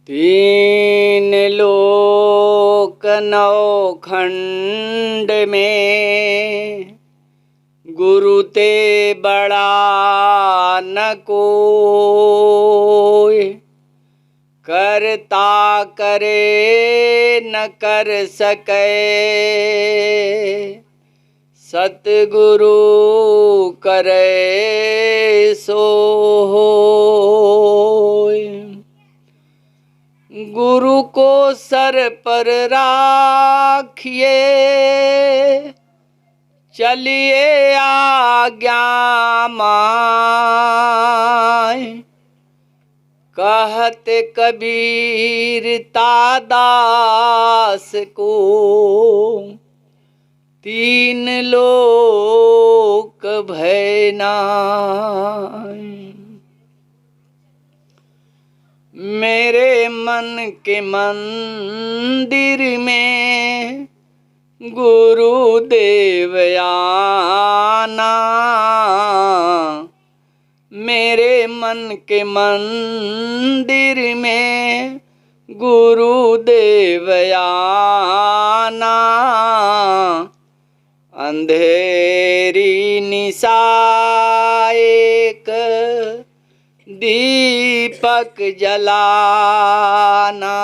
तीन लोक नौ खंड में गुरु ते बड़ा न कोई। करता करे न कर सके, सतगुरु करे सो होय। गुरु को सर पर राखिए, चलिए आज्ञा माय। कहते कबीर तादास को, तीन लोक भय नाय। मेरे मन के मंदिर में गुरुदेव आना। मेरे मन के मंदिर में गुरुदेव आना। अंधेरी निशा एक दीपक जलाना।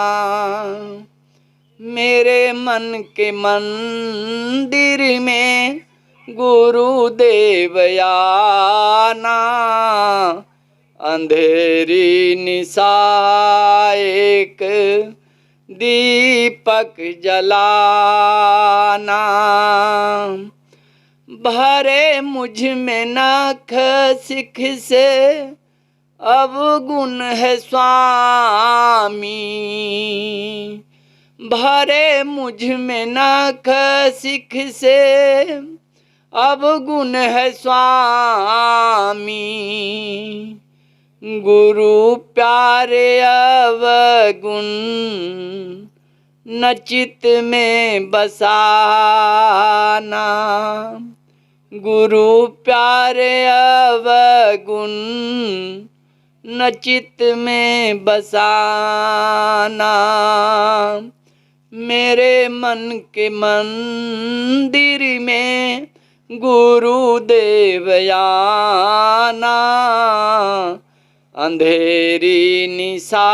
मेरे मन के मंदिर में गुरुदेव आना। अंधेरी निशा एक दीपक जलाना। भरे मुझ में नख सिख से अवगुण है स्वामी। भरे मुझ में नख सिख से अवगुण है स्वामी। गुरु प्यारे अवगुण न चित्त में बसाना। गुरु प्यारे अवगुण न चित्त में बसाना। मेरे मन के मंदिर में गुरुदेव आना। अंधेरी निशा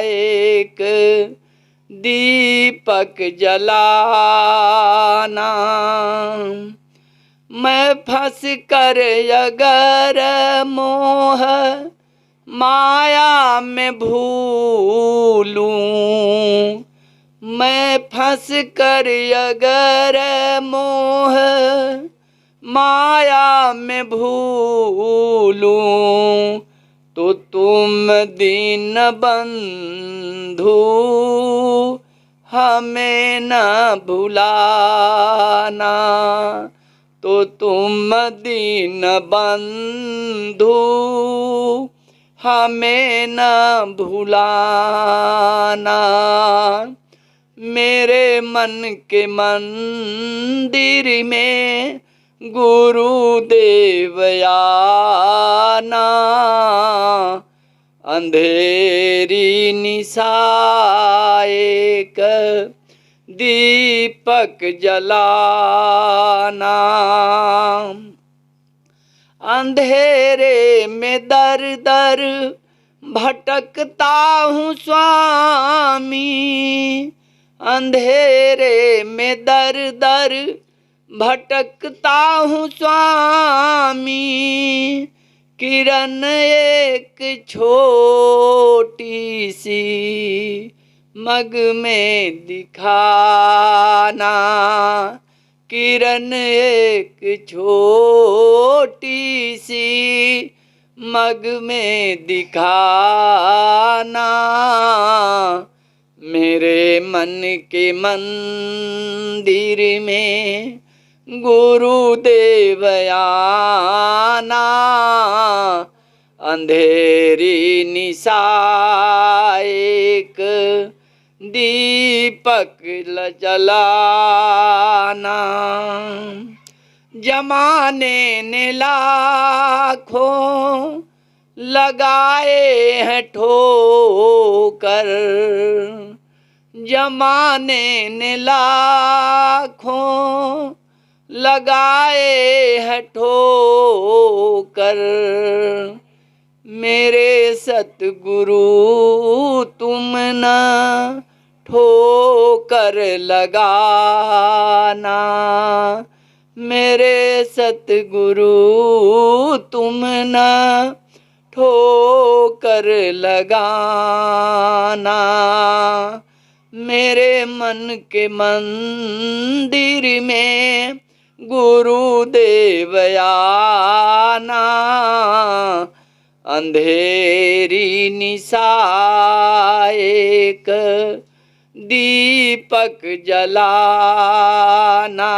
एक दीपक जलाना। मैं फंस कर अगर मोह माया में भूलूं। मैं फंस कर अगर मोह माया में भूलूं। तो तुम दीन बंधु हमें न भुलाना। तो तुम दीन बंधु हमें न भुलाना। मेरे मन के मंदिर में गुरुदेव आना। अंधेरी निशा एक दीपक जलाना। अंधेरे में दर दर भटकता हूँ स्वामी। अंधेरे में दर दर भटकता हूँ स्वामी। किरण एक छोटी सी मग में दिखाना। किरण एक छोटी सी मग में दिखाना। मेरे मन के मंदिर में गुरुदेव आना। अंधेरी निशा एक दीपक जलाना। जमाने ने लाखों लगाए हैं ठोकर, जमाने ने लाखों लगाए हैं ठोकर। मेरे सतगुरु तुम न ठोकर लगाना, मेरे सतगुरु तुम न ठोकर लगाना। मेरे मन के मंदिर में गुरुदेव आना, अंधेरी निशा एक दीपक जलाना।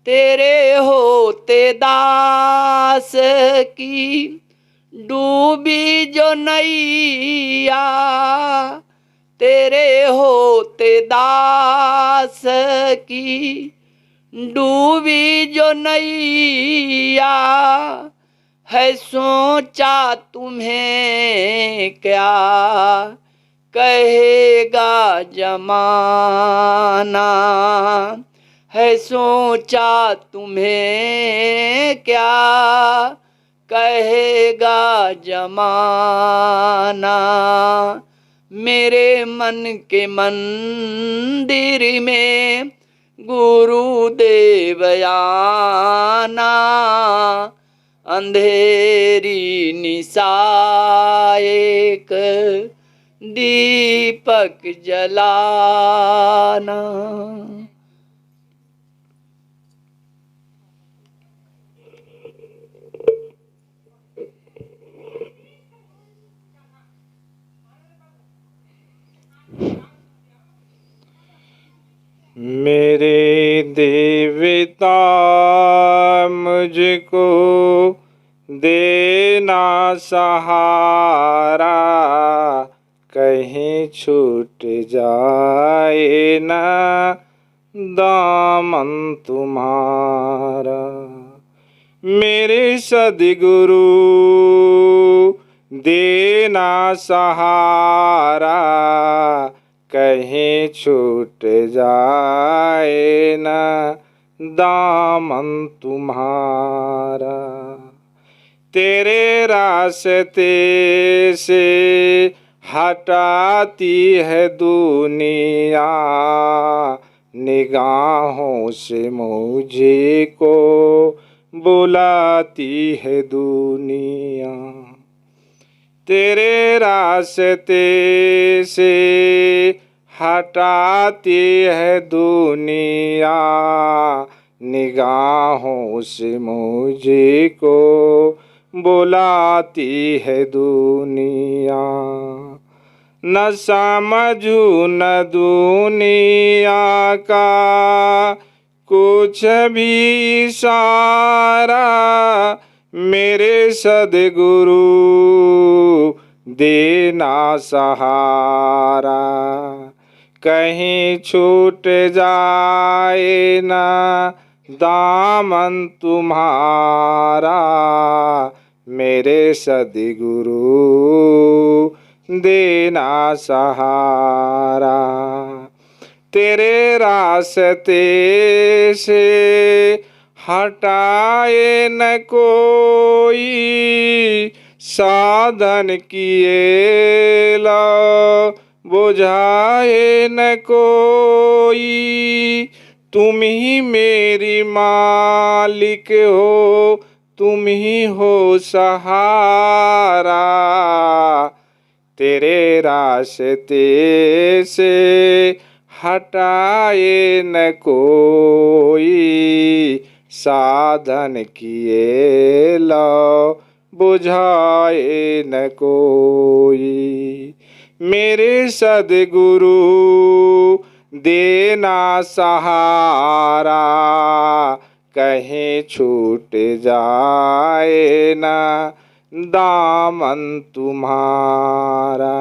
तेरे होते दास की डूबी जो नैया, तेरे होते दास की डूबी जो नैया, है सोचा तुम्हें क्या कहेगा जमाना, है सोचा तुम्हें क्या कहेगा जमाना। मेरे मन के मंदिर में गुरुदेव आना, अंधेरी निशा एक दीपक जलाना। मेरे देवता मुझको देना सहारा, कहीं छूट जाए ना दामन तुम्हारा। मेरे सद्गुरु देना सहारा, कहीं छूट जाए ना दामन तुम्हारा। तेरे रास्ते से हटाती है दुनिया, निगाहों से मुझे को बुलाती है दुनिया। तेरे रास्ते से हटाती है दुनिया, निगाहों से मुझे को बुलाती है दुनिया। न समझू न दुनिया का कुछ भी इशारा, मेरे सद्गुरु देना सहारा, कहीं छूट जाए ना दामन तुम्हारा। मेरे सद्गुरु देना सहारा। तेरे रास्ते से हटाए न कोई, साधन किए लो बुझाए न कोई। तुम ही मेरी मालिक हो, तुम ही हो सहारा। तेरे रास्ते से हटाए न कोई, साधन किए लो बुझाए न कोई। मेरे सद्गुरु देना सहारा, कहीं छूट जाए ना दामन तुम्हारा।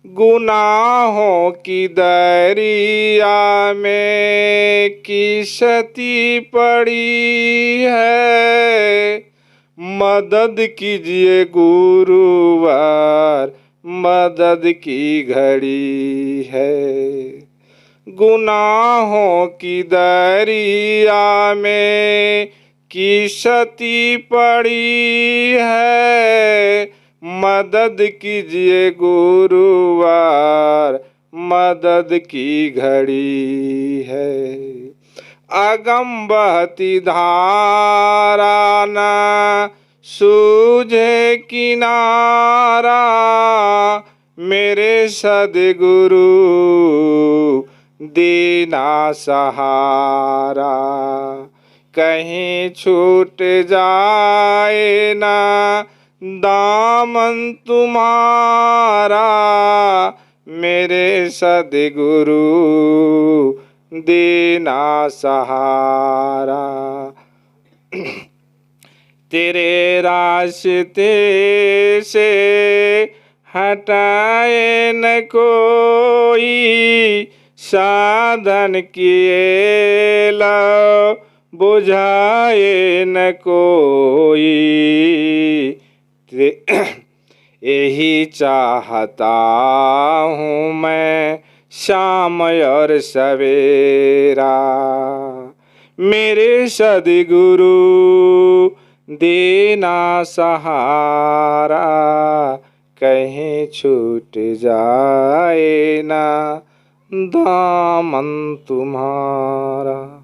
गुनाहों की दरिया में किश्ती पड़ी है, मदद कीजिए गुरुवर, मदद की घड़ी है। गुनाहों की दरिया में किश्ती पड़ी है, मदद कीजिए गुरुवर, मदद की घड़ी है। अगम बहती धारा न सूझे किनारा, मेरे सद्गुरु देना सहारा। कहीं छूट जाए ना दामन तुम्हारा, मेरे सद्गुरु देना सहारा। तेरे रास्ते से हटाए न कोई, साधन किए लो बुझाए न कोई। यही चाहता हूँ मैं शाम और सवेरा, मेरे सद्गुरु देना सहारा। कहीं छूट जाए ना दामन तुम्हारा।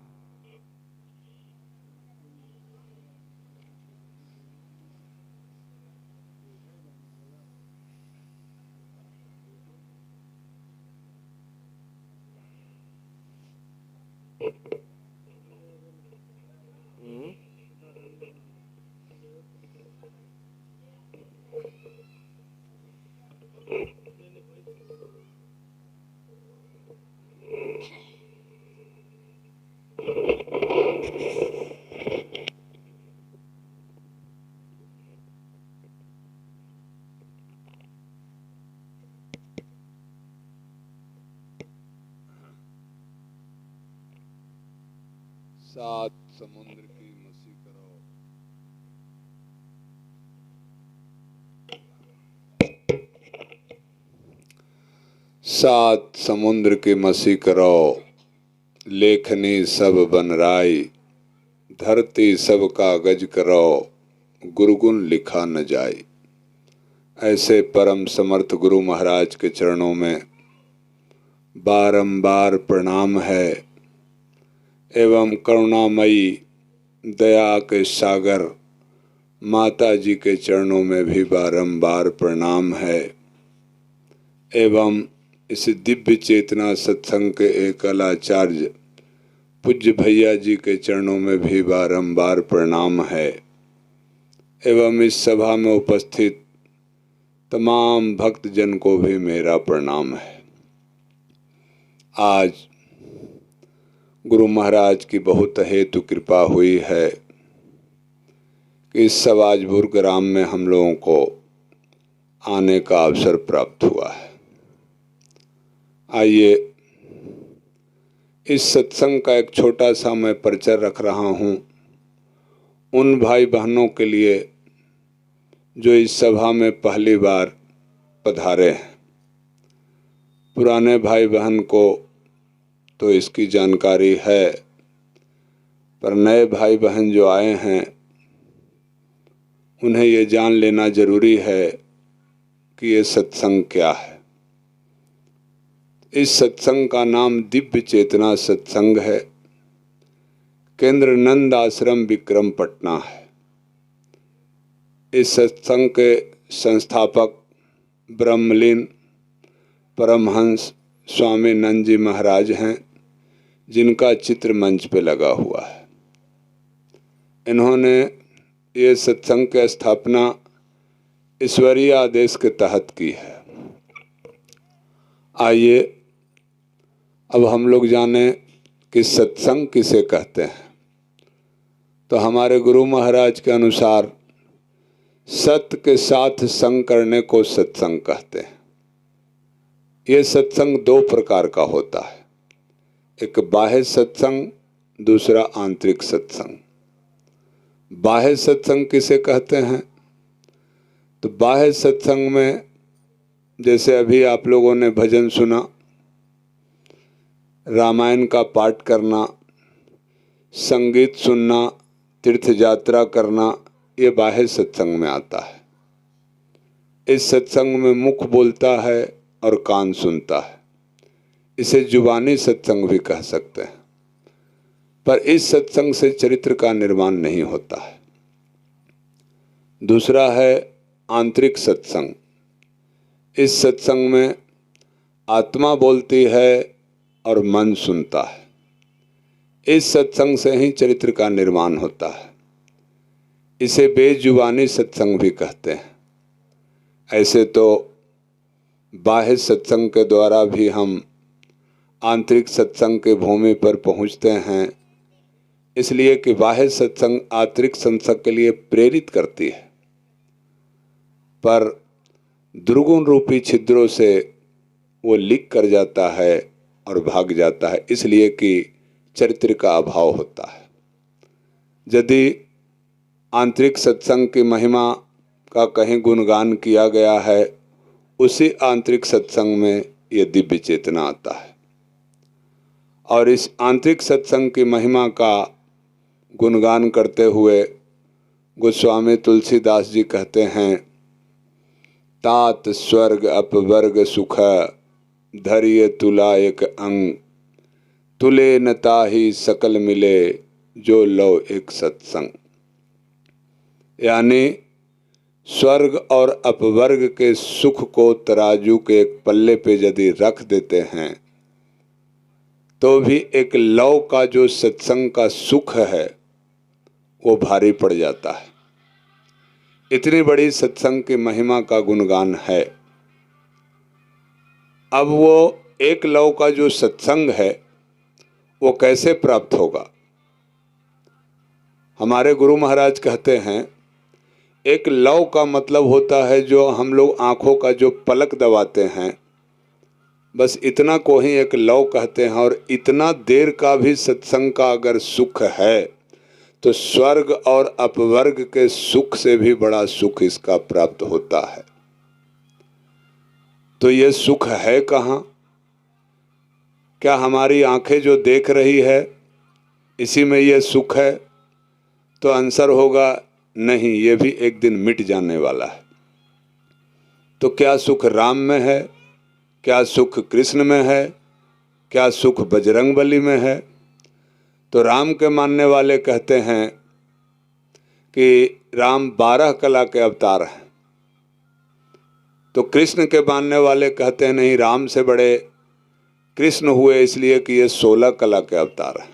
सात समुद्र की मसी करो, सात समुद्र की मसी करो, लेखनी सब बनराई, धरती सब कागज करो, गुरुगुण लिखा न जाए। ऐसे परम समर्थ गुरु महाराज के चरणों में बारंबार प्रणाम है एवं करुणामयी दया के सागर माता जी के चरणों में भी बारंबार प्रणाम है एवं इस दिव्य चेतना सत्संग के एकलाचार्य पूज्य भैया जी के चरणों में भी बारंबार प्रणाम है एवं इस सभा में उपस्थित तमाम भक्तजन को भी मेरा प्रणाम है। आज गुरु महाराज की बहुत हेतु कृपा हुई है कि इस सवाजपुर ग्राम में हम लोगों को आने का अवसर प्राप्त हुआ है। आइए इस सत्संग का एक छोटा सा मैं परिचय रख रहा हूँ उन भाई बहनों के लिए जो इस सभा में पहली बार पधारे हैं। पुराने भाई बहन को तो इसकी जानकारी है, पर नए भाई बहन जो आए हैं उन्हें ये जान लेना जरूरी है कि ये सत्संग क्या है। इस सत्संग का नाम दिव्य चेतना सत्संग है। केंद्र नंद आश्रम विक्रम पटना है। इस सत्संग के संस्थापक ब्रह्मलीन परमहंस स्वामी नंद जी महाराज हैं, जिनका चित्र मंच पे लगा हुआ है। इन्होंने ये सत्संग की स्थापना ईश्वरीय आदेश के तहत की है। आइए अब हम लोग जाने कि सत्संग किसे कहते हैं। तो हमारे गुरु महाराज के अनुसार सत्य के साथ संग करने को सत्संग कहते हैं। ये सत्संग दो प्रकार का होता है, एक बाह्य सत्संग, दूसरा आंतरिक सत्संग। बाह्य सत्संग किसे कहते हैं? तो बाह्य सत्संग में जैसे अभी आप लोगों ने भजन सुना, रामायण का पाठ करना, संगीत सुनना, तीर्थ यात्रा करना, ये बाह्य सत्संग में आता है। इस सत्संग में मुख बोलता है और कान सुनता है। इसे जुबानी सत्संग भी कह सकते हैं। पर इस सत्संग से चरित्र का निर्माण नहीं होता है। दूसरा है आंतरिक सत्संग। इस सत्संग में आत्मा बोलती है और मन सुनता है। इस सत्संग से ही चरित्र का निर्माण होता है। इसे बेजुबानी सत्संग भी कहते हैं। ऐसे तो बाह्य सत्संग के द्वारा भी हम आंतरिक सत्संग के भूमि पर पहुंचते हैं, इसलिए कि बाह्य सत्संग आंतरिक सत्संग के लिए प्रेरित करती है, पर दुर्गुण रूपी छिद्रों से वो लीक कर जाता है और भाग जाता है, इसलिए कि चरित्र का अभाव होता है। यदि आंतरिक सत्संग की महिमा का कहीं गुणगान किया गया है, उसी आंतरिक सत्संग में ये दिव्य चेतना आता है। और इस आंतरिक सत्संग की महिमा का गुणगान करते हुए गोस्वामी तुलसीदास जी कहते हैं, तात स्वर्ग अपवर्ग सुख धैर्य तुला एक अंग, तुले न ताहि सकल मिले जो लो एक सत्संग। यानी स्वर्ग और अपवर्ग के सुख को तराजू के एक पल्ले पे यदि रख देते हैं तो भी एक लौ का जो सत्संग का सुख है वो भारी पड़ जाता है। इतनी बड़ी सत्संग की महिमा का गुणगान है। अब वो एक लौ का जो सत्संग है वो कैसे प्राप्त होगा? हमारे गुरु महाराज कहते हैं, एक लौ का मतलब होता है जो हम लोग आँखों का जो पलक दबाते हैं, बस इतना को ही एक लौ कहते हैं। और इतना देर का भी सत्संग का अगर सुख है तो स्वर्ग और अपवर्ग के सुख से भी बड़ा सुख इसका प्राप्त होता है। तो ये सुख है कहाँ? क्या हमारी आंखें जो देख रही है इसी में ये सुख है? तो आंसर होगा नहीं, ये भी एक दिन मिट जाने वाला है। तो क्या सुख राम में है? क्या सुख कृष्ण में है? क्या सुख बजरंगबली में है? तो राम के मानने वाले कहते हैं कि राम 12 कला के अवतार हैं। तो कृष्ण के मानने वाले कहते हैं नहीं, राम से बड़े कृष्ण हुए इसलिए कि ये 16 कला के अवतार हैं।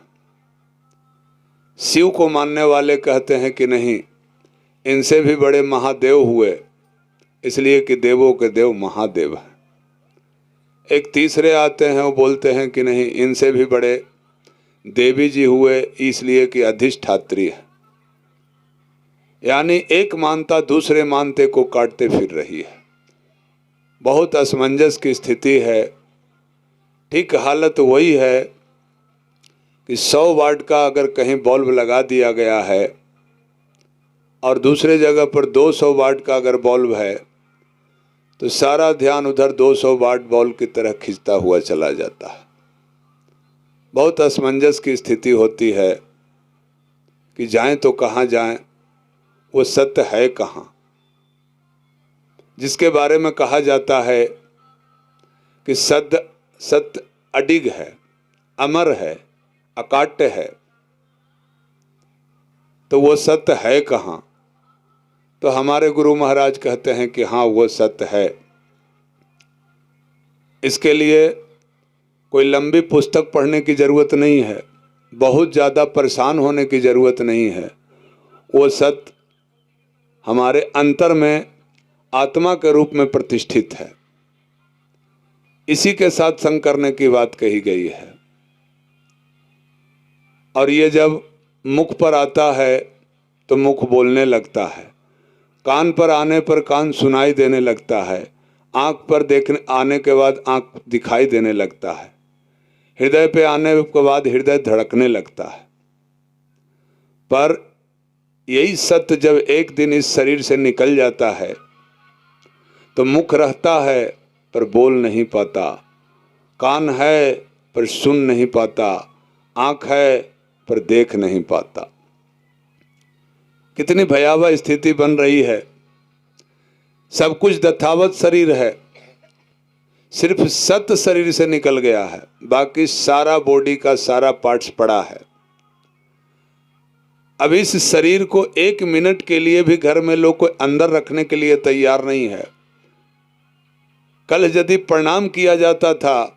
शिव को मानने वाले कहते हैं कि नहीं, इनसे भी बड़े महादेव हुए इसलिए कि देवों के देव महादेव हैं। एक तीसरे आते हैं, वो बोलते हैं कि नहीं, इनसे भी बड़े देवी जी हुए इसलिए कि अधिष्ठात्री है। यानी एक मानता दूसरे मानते को काटते फिर रही है। बहुत असमंजस की स्थिति है। ठीक हालत वही है कि 100 वाट का अगर कहीं बल्ब लगा दिया गया है और दूसरे जगह पर 200 वाट का अगर बल्ब है तो सारा ध्यान उधर 200 वाट बल्ब की तरह खींचता हुआ चला जाता है। बहुत असमंजस की स्थिति होती है कि जाएं तो कहाँ जाएं, वो सत्य है कहाँ? जिसके बारे में कहा जाता है कि सत्य अडिग है, अमर है, अकाट्य है, तो वो सत्य है कहाँ? तो हमारे गुरु महाराज कहते हैं कि हाँ, वो सत्य है। इसके लिए कोई लंबी पुस्तक पढ़ने की ज़रूरत नहीं है, बहुत ज़्यादा परेशान होने की ज़रूरत नहीं है। वो सत्य हमारे अंतर में आत्मा के रूप में प्रतिष्ठित है। इसी के साथ संग करने की बात कही गई है। और ये जब मुख पर आता है तो मुख बोलने लगता है, कान पर आने पर कान सुनाई देने लगता है, आँख पर देखने आने के बाद आँख दिखाई देने लगता है, हृदय पे आने के बाद हृदय धड़कने लगता है। पर यही सत्य जब एक दिन इस शरीर से निकल जाता है तो मुख रहता है पर बोल नहीं पाता, कान है पर सुन नहीं पाता, आँख है पर देख नहीं पाता। कितनी भयावह स्थिति बन रही है। सब कुछ यथावत शरीर है, सिर्फ सत्य शरीर से निकल गया है, बाकी सारा बॉडी का सारा पार्ट्स पड़ा है। अब इस शरीर को 1 मिनट के लिए भी घर में लोग कोई अंदर रखने के लिए तैयार नहीं है। कल यदि प्रणाम किया जाता था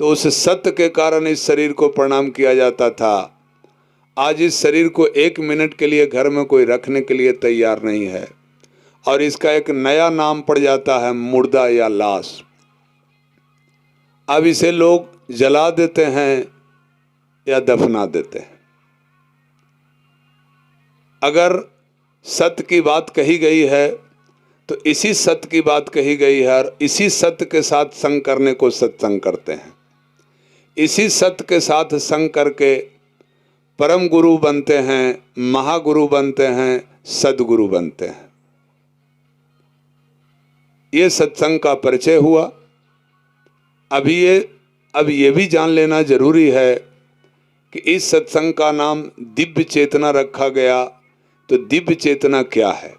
तो उस सत्य के कारण इस शरीर को प्रणाम किया जाता था। आज इस शरीर को 1 मिनट के लिए घर में कोई रखने के लिए तैयार नहीं है और इसका एक नया नाम पड़ जाता है मुर्दा या लाश। अब इसे लोग जला देते हैं या दफना देते हैं। अगर सत्य की बात कही गई है तो इसी सत्य की बात कही गई है और इसी सत्य के साथ संग करने को सत्संग करते हैं। इसी सत्य के साथ संग करके परम गुरु बनते हैं, महागुरु बनते हैं, सदगुरु बनते हैं। ये सत्संग का परिचय हुआ। अब ये भी जान लेना जरूरी है कि इस सत्संग का नाम दिव्य चेतना रखा गया। तो दिव्य चेतना क्या है?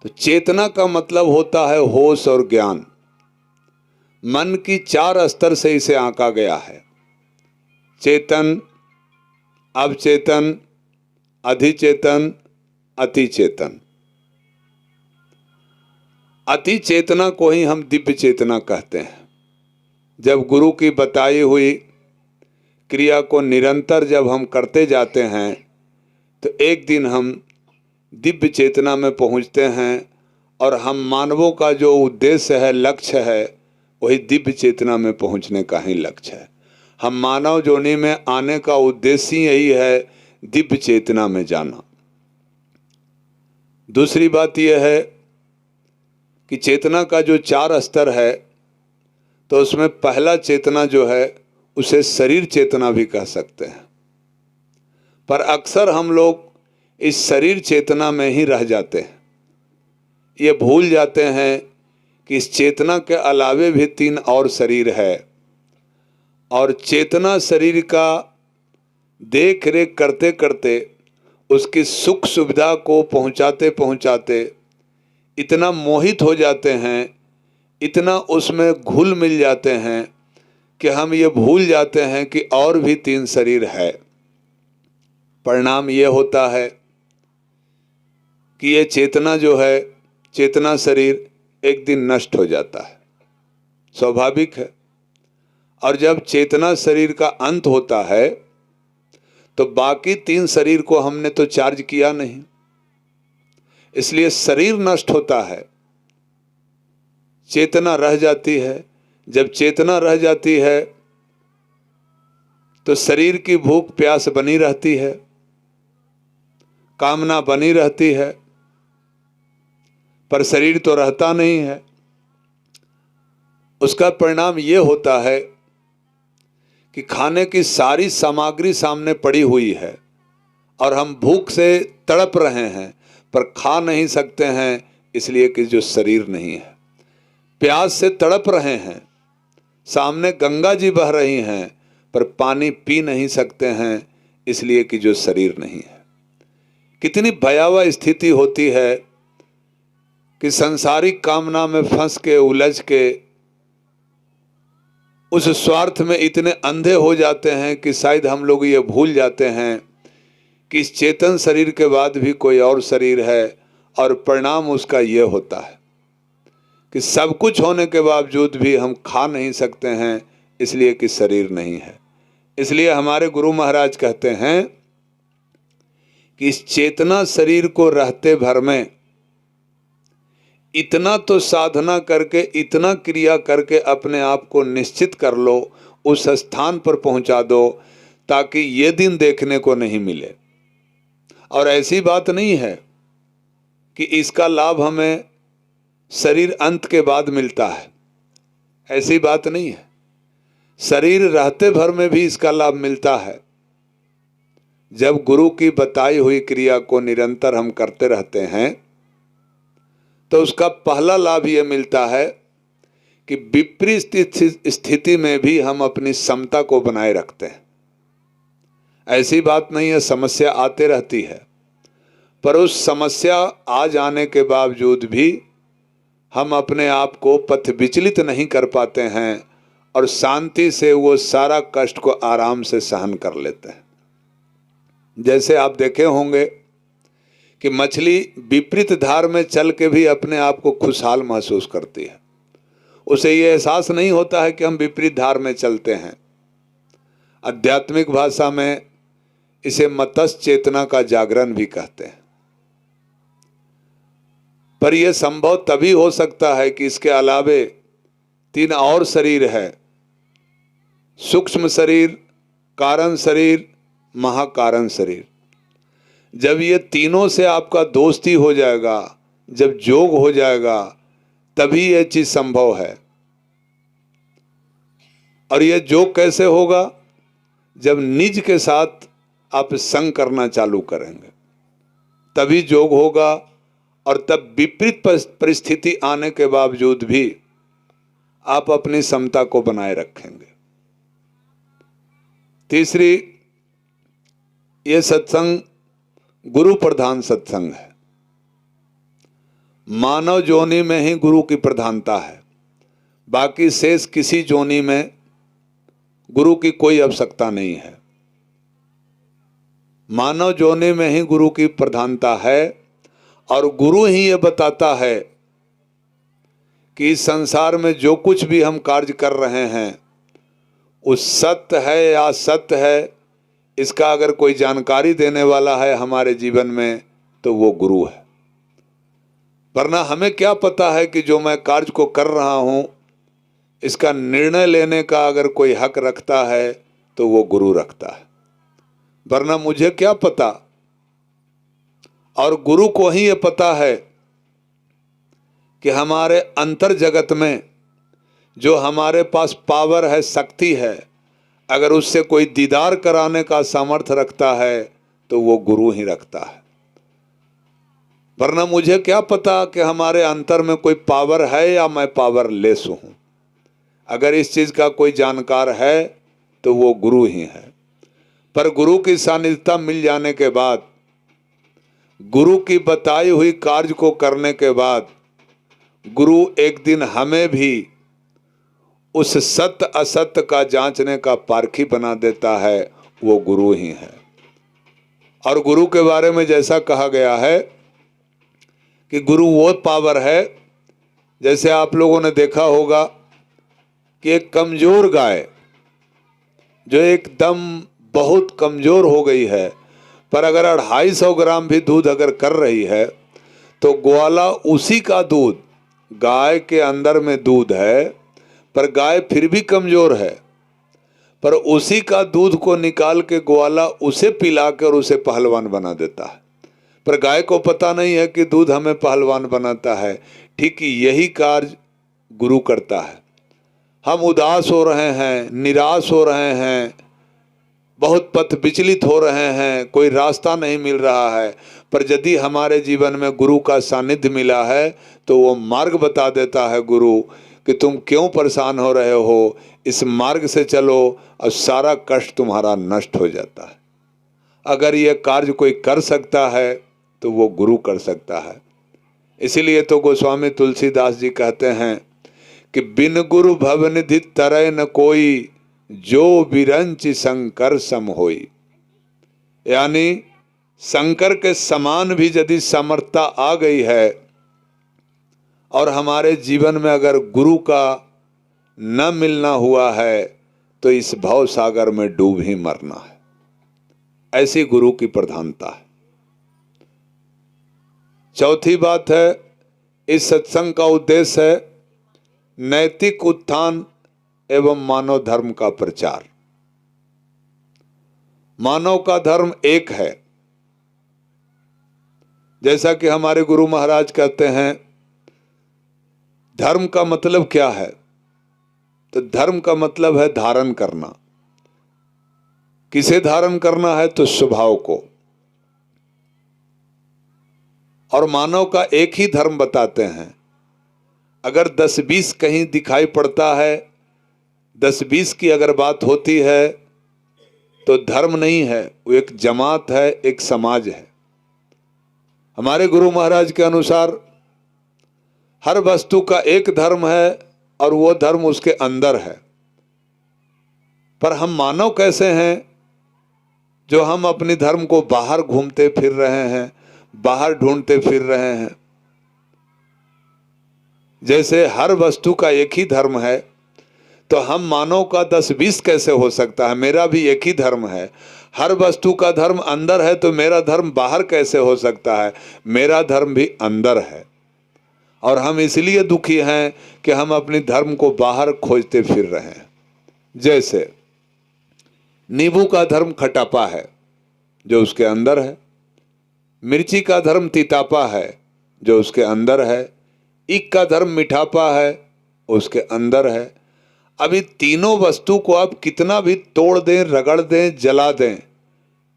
तो चेतना का मतलब होता है होश और ज्ञान। मन की 4 स्तर से इसे आंका गया है। चेतन, अवचेतन, अधिचेतन, अतिचेतन। अति चेतना को ही हम दिव्य चेतना कहते हैं। जब गुरु की बताई हुई क्रिया को निरंतर जब हम करते जाते हैं तो एक दिन हम दिव्य चेतना में पहुंचते हैं और हम मानवों का जो उद्देश्य है, लक्ष्य है, वही दिव्य चेतना में पहुंचने का ही लक्ष्य है। हम मानव जोनि में आने का उद्देश्य ही यही है, दिव्य चेतना में जाना। दूसरी बात यह है कि चेतना का जो 4 स्तर है तो उसमें पहला चेतना जो है उसे शरीर चेतना भी कह सकते हैं। पर अक्सर हम लोग इस शरीर चेतना में ही रह जाते हैं। ये भूल जाते हैं कि इस चेतना के अलावे भी 3 और शरीर है और चेतना शरीर का देख रेख करते करते उसकी सुख सुविधा को पहुंचाते पहुंचाते इतना मोहित हो जाते हैं, इतना उसमें घुल मिल जाते हैं कि हम ये भूल जाते हैं कि और भी 3 शरीर है। परिणाम ये होता है कि ये चेतना जो है, चेतना शरीर एक दिन नष्ट हो जाता है, स्वाभाविक है। और जब चेतना शरीर का अंत होता है तो बाकी 3 शरीर को हमने तो चार्ज किया नहीं, इसलिए शरीर नष्ट होता है, चेतना रह जाती है। जब चेतना रह जाती है तो शरीर की भूख प्यास बनी रहती है, कामना बनी रहती है, पर शरीर तो रहता नहीं है। उसका परिणाम ये होता है कि खाने की सारी सामग्री सामने पड़ी हुई है और हम भूख से तड़प रहे हैं पर खा नहीं सकते हैं, इसलिए कि जो शरीर नहीं है। प्यास से तड़प रहे हैं, सामने गंगा जी बह रही हैं पर पानी पी नहीं सकते हैं, इसलिए कि जो शरीर नहीं है। कितनी भयावह स्थिति होती है कि संसारिक कामना में फंस के उलझ के उस स्वार्थ में इतने अंधे हो जाते हैं कि शायद हम लोग ये भूल जाते हैं कि इस चेतन शरीर के बाद भी कोई और शरीर है। और परिणाम उसका ये होता है कि सब कुछ होने के बावजूद भी हम खा नहीं सकते हैं, इसलिए कि शरीर नहीं है। इसलिए हमारे गुरु महाराज कहते हैं कि इस चेतना शरीर को रहते भर में इतना तो साधना करके, इतना क्रिया करके अपने आप को निश्चित कर लो, उस स्थान पर पहुंचा दो ताकि ये दिन देखने को नहीं मिले। और ऐसी बात नहीं है कि इसका लाभ हमें शरीर अंत के बाद मिलता है, ऐसी बात नहीं है। शरीर रहते भर में भी इसका लाभ मिलता है। जब गुरु की बताई हुई क्रिया को निरंतर हम करते रहते हैं तो उसका पहला लाभ ये मिलता है कि विपरीत स्थिति में भी हम अपनी समता को बनाए रखते हैं। ऐसी बात नहीं है, समस्या आते रहती है, पर उस समस्या आ जाने के बावजूद भी हम अपने आप को पथ विचलित नहीं कर पाते हैं और शांति से वो सारा कष्ट को आराम से सहन कर लेते हैं। जैसे आप देखे होंगे कि मछली विपरीत धार में चल के भी अपने आप को खुशहाल महसूस करती है। उसे ये एहसास नहीं होता है कि हम विपरीत धार में चलते हैं। आध्यात्मिक भाषा में इसे मत्स्य चेतना का जागरण भी कहते हैं। पर यह संभव तभी हो सकता है कि इसके अलावे 3 और शरीर है, सूक्ष्म शरीर, कारण शरीर, महाकारण शरीर। जब ये तीनों से आपका दोस्ती हो जाएगा, जब जोग हो जाएगा, तभी यह चीज संभव है। और यह जोग कैसे होगा? जब निज के साथ आप संग करना चालू करेंगे तभी जोग होगा। और तब विपरीत परिस्थिति आने के बावजूद भी आप अपनी समता को बनाए रखेंगे। तीसरी, ये सत्संग गुरु प्रधान सत्संग है। मानव जोनि में ही गुरु की प्रधानता है, बाकी शेष किसी जोनि में गुरु की कोई आवश्यकता नहीं है। मानव जोनि में ही गुरु की प्रधानता है और गुरु ही ये बताता है कि इस संसार में जो कुछ भी हम कार्य कर रहे हैं वो सत्य है या असत्य है, इसका अगर कोई जानकारी देने वाला है हमारे जीवन में तो वो गुरु है। वरना हमें क्या पता है कि जो मैं कार्य को कर रहा हूं इसका निर्णय लेने का अगर कोई हक रखता है तो वो गुरु रखता है। वरना मुझे क्या पता। और गुरु को ही ये पता है कि हमारे अंतर जगत में जो हमारे पास पावर है, शक्ति है, अगर उससे कोई दीदार कराने का सामर्थ्य रखता है तो वो गुरु ही रखता है। वरना मुझे क्या पता कि हमारे अंतर में कोई पावर है या मैं पावरलेस हूं। अगर इस चीज का कोई जानकार है तो वो गुरु ही है। पर गुरु की सानिध्यता मिल जाने के बाद, गुरु की बताई हुई कार्य को करने के बाद, गुरु एक दिन हमें भी उस सत्य असत्य का जांचने का पारखी बना देता है। वो गुरु ही है। और गुरु के बारे में जैसा कहा गया है कि गुरु वो पावर है, जैसे आप लोगों ने देखा होगा कि एक कमजोर गाय जो एकदम बहुत कमजोर हो गई है, पर अगर 250 ग्राम भी दूध अगर कर रही है तो ग्वाला उसी का दूध, गाय के अंदर में दूध है पर गाय फिर भी कमजोर है, पर उसी का दूध को निकाल के ग्वाला उसे पिला कर उसे पहलवान बना देता है। पर गाय को पता नहीं है कि दूध हमें पहलवान बनाता है। ठीक यही कार्य गुरु करता है। हम उदास हो रहे हैं, निराश हो रहे हैं, बहुत पथ विचलित हो रहे हैं, कोई रास्ता नहीं मिल रहा है, पर यदि हमारे जीवन में गुरु का सानिध्य मिला है तो वो मार्ग बता देता है गुरु कि तुम क्यों परेशान हो रहे हो, इस मार्ग से चलो और सारा कष्ट तुम्हारा नष्ट हो जाता है। अगर ये कार्य कोई कर सकता है तो वो गुरु कर सकता है। इसीलिए तो गोस्वामी तुलसीदास जी कहते हैं कि बिन गुरु भवनिधि तरय न कोई, जो विरंच शंकर सम होई। यानी शंकर के समान भी यदि समर्थता आ गई है और हमारे जीवन में अगर गुरु का न मिलना हुआ है तो इस भव सागर में डूब ही मरना है। ऐसी गुरु की प्रधानता है। चौथी बात है, इस सत्संग का उद्देश्य है नैतिक उत्थान एवं मानव धर्म का प्रचार। मानव का धर्म एक है। जैसा कि हमारे गुरु महाराज कहते हैं, धर्म का मतलब क्या है? तो धर्म का मतलब है धारण करना। किसे धारण करना है? तो स्वभाव को। और मानव का एक ही धर्म बताते हैं। अगर 10-20 कहीं दिखाई पड़ता है, 10-20 की अगर बात होती है तो धर्म नहीं है, वो एक जमात है, एक समाज है। हमारे गुरु महाराज के अनुसार हर वस्तु का एक धर्म है और वो धर्म उसके अंदर है। पर हम मानव कैसे हैं जो हम अपने धर्म को बाहर घूमते फिर रहे हैं, बाहर ढूंढते फिर रहे हैं। जैसे हर वस्तु का एक ही धर्म है, तो हम मानव का 10-20 कैसे हो सकता है? मेरा भी एक ही धर्म है। हर वस्तु का धर्म अंदर है, तो मेरा धर्म बाहर कैसे हो सकता है? मेरा धर्म भी अंदर है। और हम इसलिए दुखी हैं कि हम अपने धर्म को बाहर खोजते फिर रहे हैं। जैसे नींबू का धर्म खटापा है, जो उसके अंदर है। मिर्ची का धर्म तीतापा है, जो उसके अंदर है। ईख का धर्म मिठापा है, उसके अंदर है। अभी तीनों वस्तु को आप कितना भी तोड़ दें, रगड़ दें, जला दें,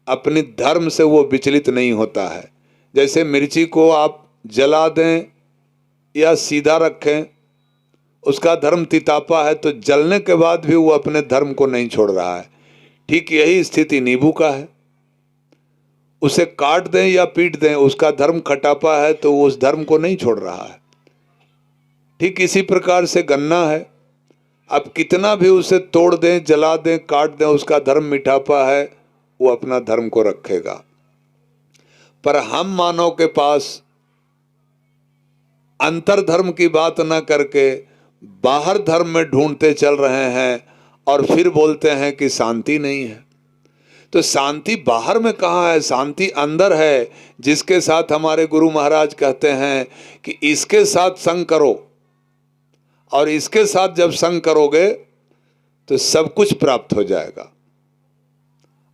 अपने धर्म से वो विचलित नहीं होता है। जैसे मिर्ची को आप जला दें या सीधा रखें, उसका धर्म तीतापा है, तो जलने के बाद भी वो अपने धर्म को नहीं छोड़ रहा है। ठीक यही स्थिति नींबू का है। उसे काट दें या पीट दें, उसका धर्म खटापा है, तो वो उस धर्म को नहीं छोड़ रहा है। ठीक इसी प्रकार से गन्ना है। अब कितना भी उसे तोड़ दें, जला दें, काट दें, उसका धर्म मिठापा है, वो अपना धर्म को रखेगा। पर हम मानव के पास अंतर धर्म की बात न करके बाहर धर्म में ढूंढते चल रहे हैं और फिर बोलते हैं कि शांति नहीं है। तो शांति बाहर में कहाँ है? शांति अंदर है, जिसके साथ हमारे गुरु महाराज कहते हैं कि इसके साथ संग करो, और इसके साथ जब संग करोगे तो सब कुछ प्राप्त हो जाएगा।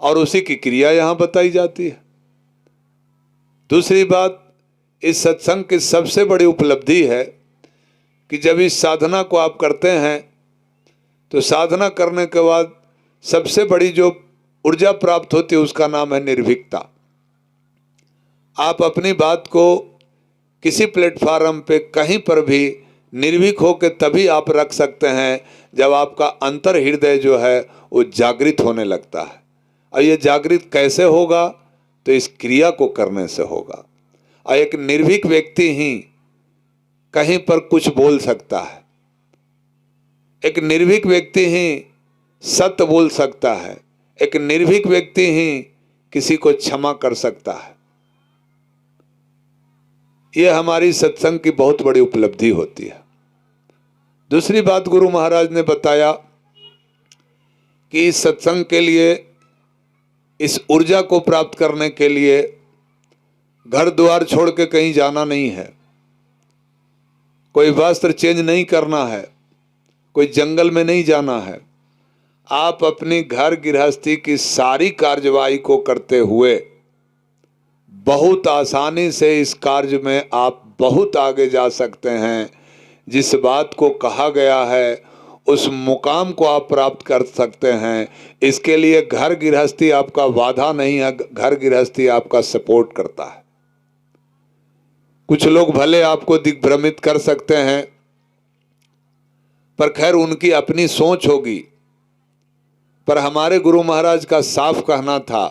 और उसी की क्रिया यहां बताई जाती है। दूसरी बात, इस सत्संग की सबसे बड़ी उपलब्धि है कि जब इस साधना को आप करते हैं तो साधना करने के बाद सबसे बड़ी जो ऊर्जा प्राप्त होती है उसका नाम है निर्भीकता। आप अपनी बात को किसी प्लेटफार्म पे कहीं पर भी निर्भीक होकर तभी आप रख सकते हैं जब आपका अंतर हृदय जो है वो जागृत होने लगता है। और ये जागृत कैसे होगा? तो इस क्रिया को करने से होगा। और एक निर्भीक व्यक्ति ही कहीं पर कुछ बोल सकता है। एक निर्भीक व्यक्ति ही सत्य बोल सकता है। एक निर्भीक व्यक्ति ही किसी को क्षमा कर सकता है। यह हमारी सत्संग की बहुत बड़ी उपलब्धि होती है। दूसरी बात गुरु महाराज ने बताया कि इस सत्संग के लिए, इस ऊर्जा को प्राप्त करने के लिए घर द्वार छोड़ के कहीं जाना नहीं है, कोई वस्त्र चेंज नहीं करना है, कोई जंगल में नहीं जाना है। आप अपनी घर गृहस्थी की सारी कार्यवाही को करते हुए बहुत आसानी से इस कार्य में आप बहुत आगे जा सकते हैं। जिस बात को कहा गया है उस मुकाम को आप प्राप्त कर सकते हैं। इसके लिए घर गृहस्थी आपका बाधा नहीं है, घर गृहस्थी आपका सपोर्ट करता है। कुछ लोग भले आपको दिग्भ्रमित कर सकते हैं, पर खैर उनकी अपनी सोच होगी। पर हमारे गुरु महाराज का साफ कहना था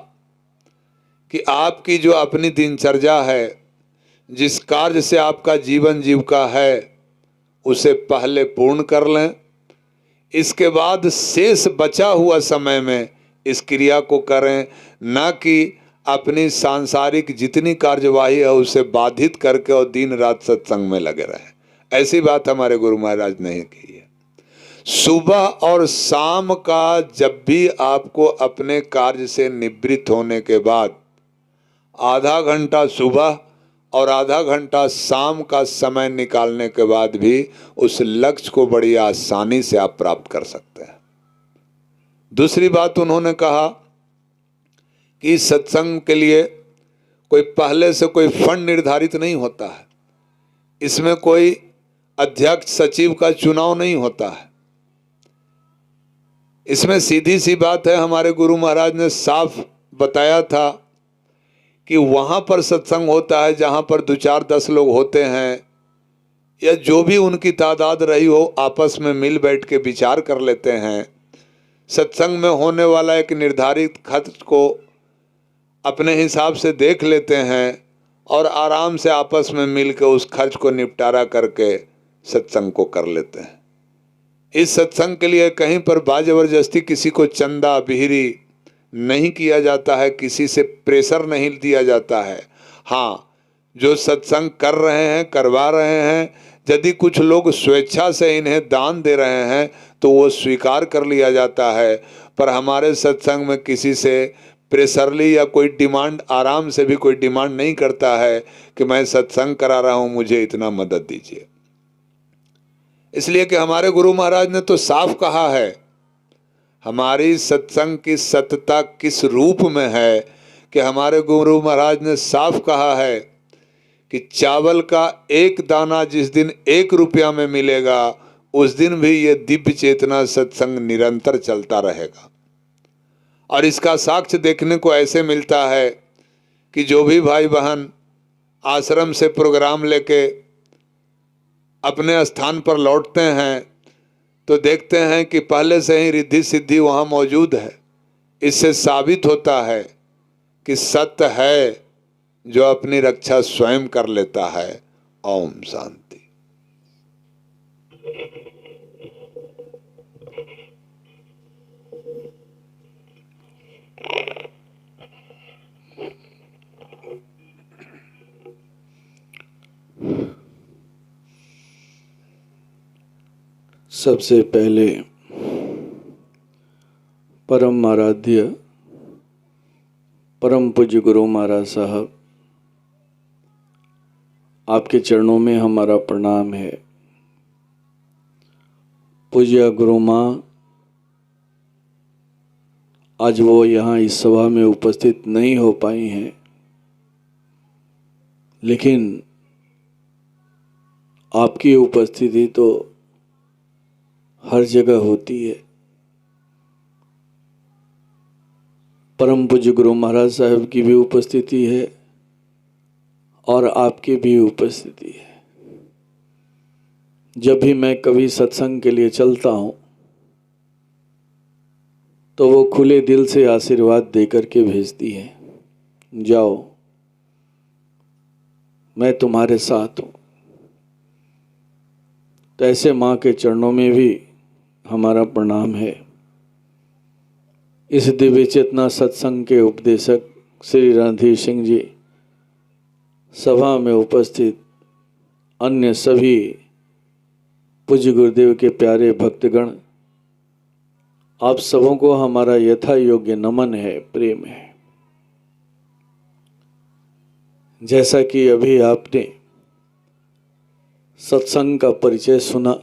कि आपकी जो अपनी दिनचर्या है, जिस कार्य से आपका जीवन जीविका है, उसे पहले पूर्ण कर लें। इसके बाद शेष बचा हुआ समय में इस क्रिया को करें, ना कि अपनी सांसारिक जितनी कार्यवाही है उसे बाधित करके और दिन रात सत्संग में लगे रहें। ऐसी बात हमारे गुरु महाराज ने की है। सुबह और शाम का जब भी आपको अपने कार्य से निवृत्त होने के बाद आधा घंटा सुबह और आधा घंटा शाम का समय निकालने के बाद भी उस लक्ष्य को बड़ी आसानी से आप प्राप्त कर सकते हैं। दूसरी बात उन्होंने कहा कि सत्संग के लिए कोई पहले से कोई फंड निर्धारित नहीं होता है। इसमें कोई अध्यक्ष सचिव का चुनाव नहीं होता है। इसमें सीधी सी बात है, हमारे गुरु महाराज ने साफ बताया था कि वहाँ पर सत्संग होता है जहाँ पर 2-4-10 लोग होते हैं, या जो भी उनकी तादाद रही हो, आपस में मिल बैठ के विचार कर लेते हैं। सत्संग में होने वाला एक निर्धारित खर्च को अपने हिसाब से देख लेते हैं और आराम से आपस में मिल के उस खर्च को निपटारा करके सत्संग को कर लेते हैं। इस सत्संग के लिए कहीं पर बाजबरदस्ती किसी को चंदा बिहरी नहीं किया जाता है, किसी से प्रेशर नहीं दिया जाता है। हाँ, जो सत्संग कर रहे हैं, करवा रहे हैं, यदि कुछ लोग स्वेच्छा से इन्हें दान दे रहे हैं तो वो स्वीकार कर लिया जाता है। पर हमारे सत्संग में किसी से प्रेशरली या कोई डिमांड, आराम से भी कोई डिमांड नहीं करता है कि मैं सत्संग करा रहा हूँ, मुझे इतना मदद दीजिए। इसलिए कि हमारे गुरु महाराज ने तो साफ कहा है, हमारी सत्संग की सत्यता किस रूप में है, कि हमारे गुरु महाराज ने साफ कहा है कि चावल का एक दाना जिस दिन 1 रुपया में मिलेगा, उस दिन भी ये दिव्य चेतना सत्संग निरंतर चलता रहेगा। और इसका साक्ष्य देखने को ऐसे मिलता है कि जो भी भाई बहन आश्रम से प्रोग्राम लेके अपने स्थान पर लौटते हैं तो देखते हैं कि पहले से ही रिद्धि सिद्धि वहाँ मौजूद है। इससे साबित होता है कि सत्य है जो अपनी रक्षा स्वयं कर लेता है। ओम शांति। सबसे पहले परम आराध्य परम पूज्य गुरु महाराज साहब, आपके चरणों में हमारा प्रणाम है। पूज्य गुरु माँ, आज वो यहाँ इस सभा में उपस्थित नहीं हो पाई हैं, लेकिन आपकी उपस्थिति तो हर जगह होती है। परम पूज्य गुरु महाराज साहब की भी उपस्थिति है और आपकी भी उपस्थिति है। जब भी मैं कभी सत्संग के लिए चलता हूँ तो वो खुले दिल से आशीर्वाद देकर के भेजती है, जाओ मैं तुम्हारे साथ हूँ। तो ऐसे माँ के चरणों में भी हमारा प्रणाम है। इस दिव्य चेतना सत्संग के उपदेशक श्री रणधीर सिंह जी, सभा में उपस्थित अन्य सभी पूज्य गुरुदेव के प्यारे भक्तगण, आप सबों को हमारा यथा योग्य नमन है, प्रेम है। जैसा कि अभी आपने सत्संग का परिचय सुना,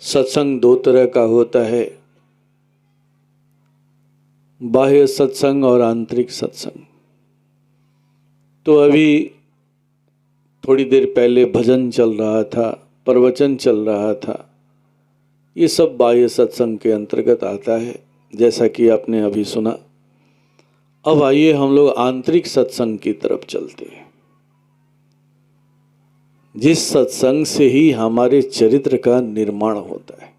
सत्संग 2 तरह का होता है, बाह्य सत्संग और आंतरिक सत्संग। तो अभी थोड़ी देर पहले भजन चल रहा था, प्रवचन चल रहा था, ये सब बाह्य सत्संग के अंतर्गत आता है, जैसा कि आपने अभी सुना। अब आइए हम लोग आंतरिक सत्संग की तरफ चलते हैं, जिस सत्संग से ही हमारे चरित्र का निर्माण होता है।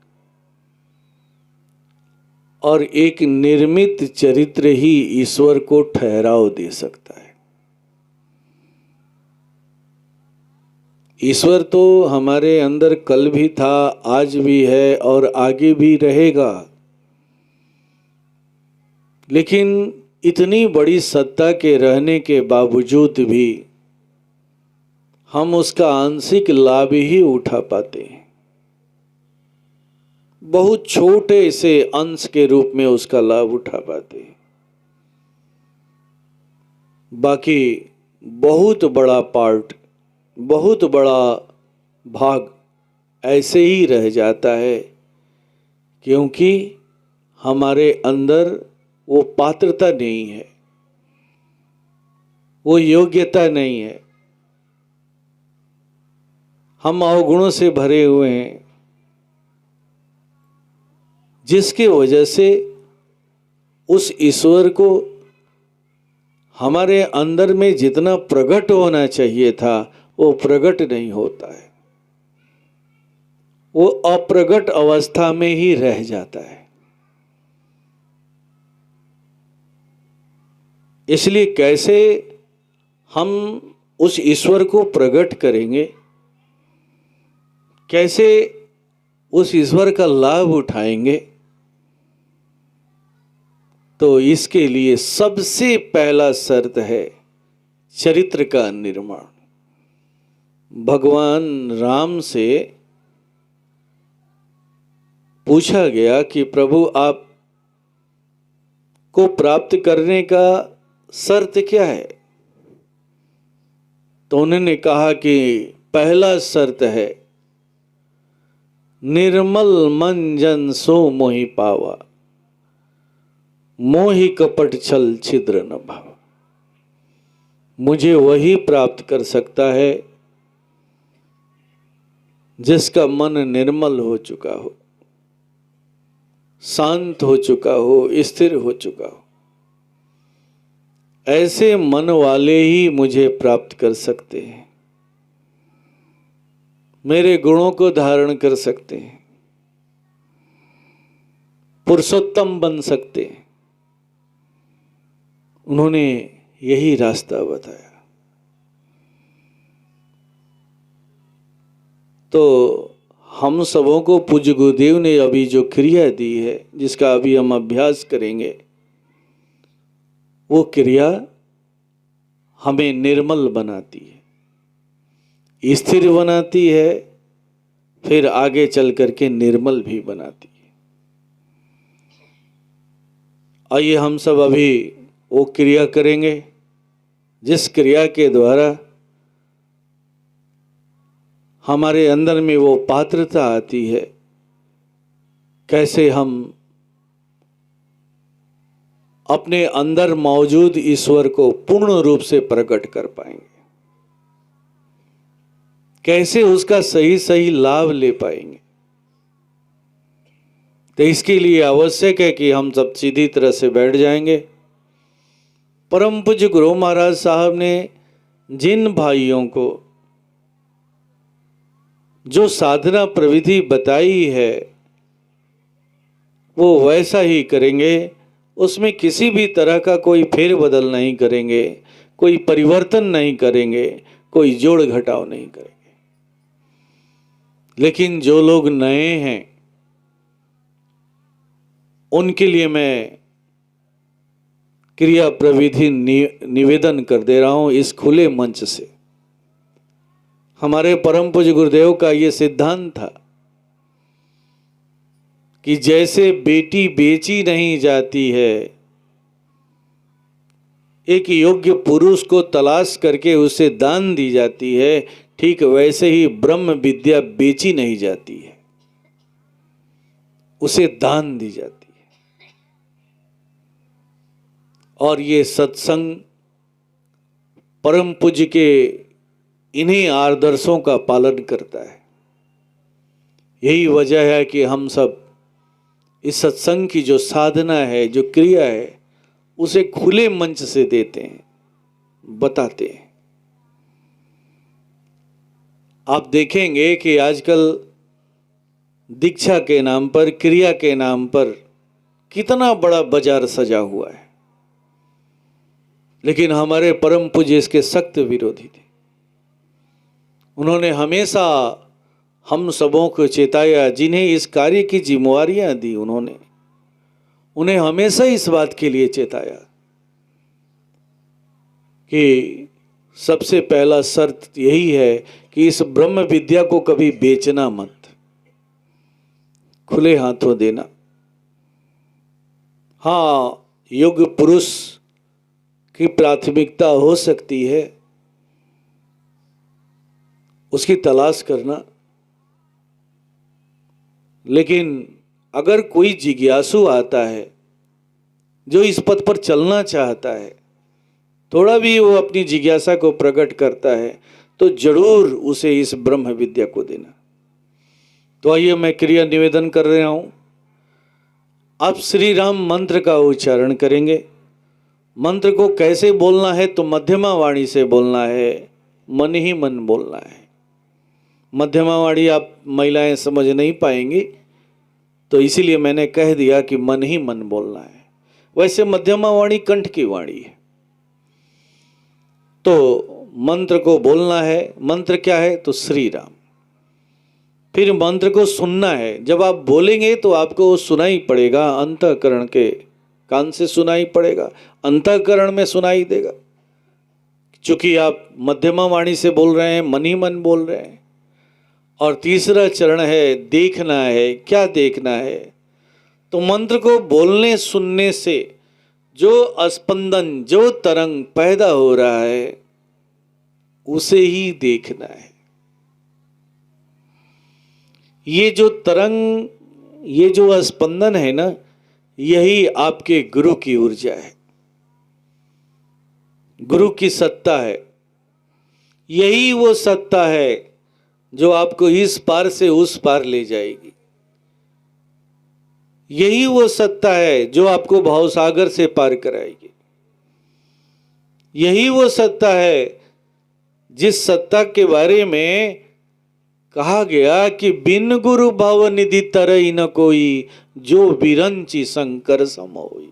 और एक निर्मित चरित्र ही ईश्वर को ठहराव दे सकता है। ईश्वर तो हमारे अंदर कल भी था, आज भी है और आगे भी रहेगा, लेकिन इतनी बड़ी सत्ता के रहने के बावजूद भी हम उसका आंशिक लाभ ही उठा पाते हैं। बहुत छोटे से अंश के रूप में उसका लाभ उठा पाते हैं। बाकी बहुत बड़ा पार्ट, बहुत बड़ा भाग ऐसे ही रह जाता है, क्योंकि हमारे अंदर वो पात्रता नहीं है, वो योग्यता नहीं है। हम अवगुणों से भरे हुए हैं, जिसकी वजह से उस ईश्वर को हमारे अंदर में जितना प्रकट होना चाहिए था वो प्रकट नहीं होता है, वो अप्रगट अवस्था में ही रह जाता है। इसलिए कैसे हम उस ईश्वर को प्रकट करेंगे, कैसे उस ईश्वर का लाभ उठाएंगे, तो इसके लिए सबसे पहला शर्त है चरित्र का निर्माण। भगवान राम से पूछा गया कि प्रभु आप को प्राप्त करने का शर्त क्या है? तो उन्होंने कहा कि पहला शर्त है निर्मल मन जन सो मोहि पावा, मोहि कपट छल छिद्र न भाव। मुझे वही प्राप्त कर सकता है जिसका मन निर्मल हो चुका हो, शांत हो चुका हो, स्थिर हो चुका हो। ऐसे मन वाले ही मुझे प्राप्त कर सकते हैं, मेरे गुणों को धारण कर सकते हैं, पुरुषोत्तम बन सकते हैं। उन्होंने यही रास्ता बताया। तो हम सबों को पूज्य गुरुदेव ने अभी जो क्रिया दी है, जिसका अभी हम अभ्यास करेंगे, वो क्रिया हमें निर्मल बनाती है, स्थिर बनाती है, फिर आगे चल करके निर्मल भी बनाती है। आइए हम सब अभी वो क्रिया करेंगे जिस क्रिया के द्वारा हमारे अंदर में वो पात्रता आती है, कैसे हम अपने अंदर मौजूद ईश्वर को पूर्ण रूप से प्रकट कर पाएंगे, कैसे उसका सही सही लाभ ले पाएंगे। तो इसके लिए आवश्यक है कि हम सब सीधी तरह से बैठ जाएंगे। परम पूज्य गुरु महाराज साहब ने जिन भाइयों को जो साधना प्रविधि बताई है वो वैसा ही करेंगे, उसमें किसी भी तरह का कोई फेरबदल नहीं करेंगे, कोई परिवर्तन नहीं करेंगे, कोई जोड़ घटाव नहीं करेंगे। लेकिन जो लोग नए हैं उनके लिए मैं क्रिया प्रविधि निवेदन कर दे रहा हूं इस खुले मंच से। हमारे परम पूज्य गुरुदेव का ये सिद्धांत था कि जैसे बेटी बेची नहीं जाती है, एक योग्य पुरुष को तलाश करके उसे दान दी जाती है, ठीक वैसे ही ब्रह्म विद्या बेची नहीं जाती है, उसे दान दी जाती है। और ये सत्संग परम पूज्य के इन्हीं आदर्शों का पालन करता है। यही वजह है कि हम सब इस सत्संग की जो साधना है, जो क्रिया है, उसे खुले मंच से देते हैं, बताते हैं। आप देखेंगे कि आजकल दीक्षा के नाम पर, क्रिया के नाम पर कितना बड़ा बाजार सजा हुआ है, लेकिन हमारे परम पूज्य इसके सख्त विरोधी थे। उन्होंने हमेशा हम सबों को चेताया, जिन्हें इस कार्य की जिम्मेवारियां दी उन्हें हमेशा इस बात के लिए चेताया कि सबसे पहला शर्त यही है कि इस ब्रह्म विद्या को कभी बेचना मत, खुले हाथों देना। हाँ, योग्य पुरुष की प्राथमिकता हो सकती है, उसकी तलाश करना। लेकिन अगर कोई जिज्ञासु आता है जो इस पथ पर चलना चाहता है, थोड़ा भी वो अपनी जिज्ञासा को प्रकट करता है, तो जरूर उसे इस ब्रह्म विद्या को देना। तो आइए मैं क्रिया निवेदन कर रहा हूं। आप श्री राम मंत्र का उच्चारण करेंगे। मंत्र को कैसे बोलना है? तो मध्यमा वाणी से बोलना है, मन ही मन बोलना है। मध्यमा वाणी आप महिलाएं समझ नहीं पाएंगी, तो इसीलिए मैंने कह दिया कि मन ही मन बोलना है। वैसे मध्यमा वाणी कंठ की वाणी है। तो मंत्र को बोलना है। मंत्र क्या है? तो श्री राम। फिर मंत्र को सुनना है। जब आप बोलेंगे तो आपको सुनाई पड़ेगा, अंतःकरण के कान से सुनाई पड़ेगा, अंतःकरण में सुनाई देगा, क्योंकि आप मध्यमा वाणी से बोल रहे हैं, मन ही मन बोल रहे हैं। और तीसरा चरण है देखना है। क्या देखना है? तो मंत्र को बोलने सुनने से जो स्पंदन, जो तरंग पैदा हो रहा है, उसे ही देखना है। ये जो तरंग, ये जो स्पंदन है ना, यही आपके गुरु की ऊर्जा है, गुरु की सत्ता है। यही वो सत्ता है जो आपको इस पार से उस पार ले जाएगी। यही वो सत्ता है जो आपको भावसागर से पार कराएगी। यही वो सत्ता है जिस सत्ता के बारे में कहा गया कि बिन गुरु भाव निधि तरई न कोई, जो बिरंची शंकर सम होई।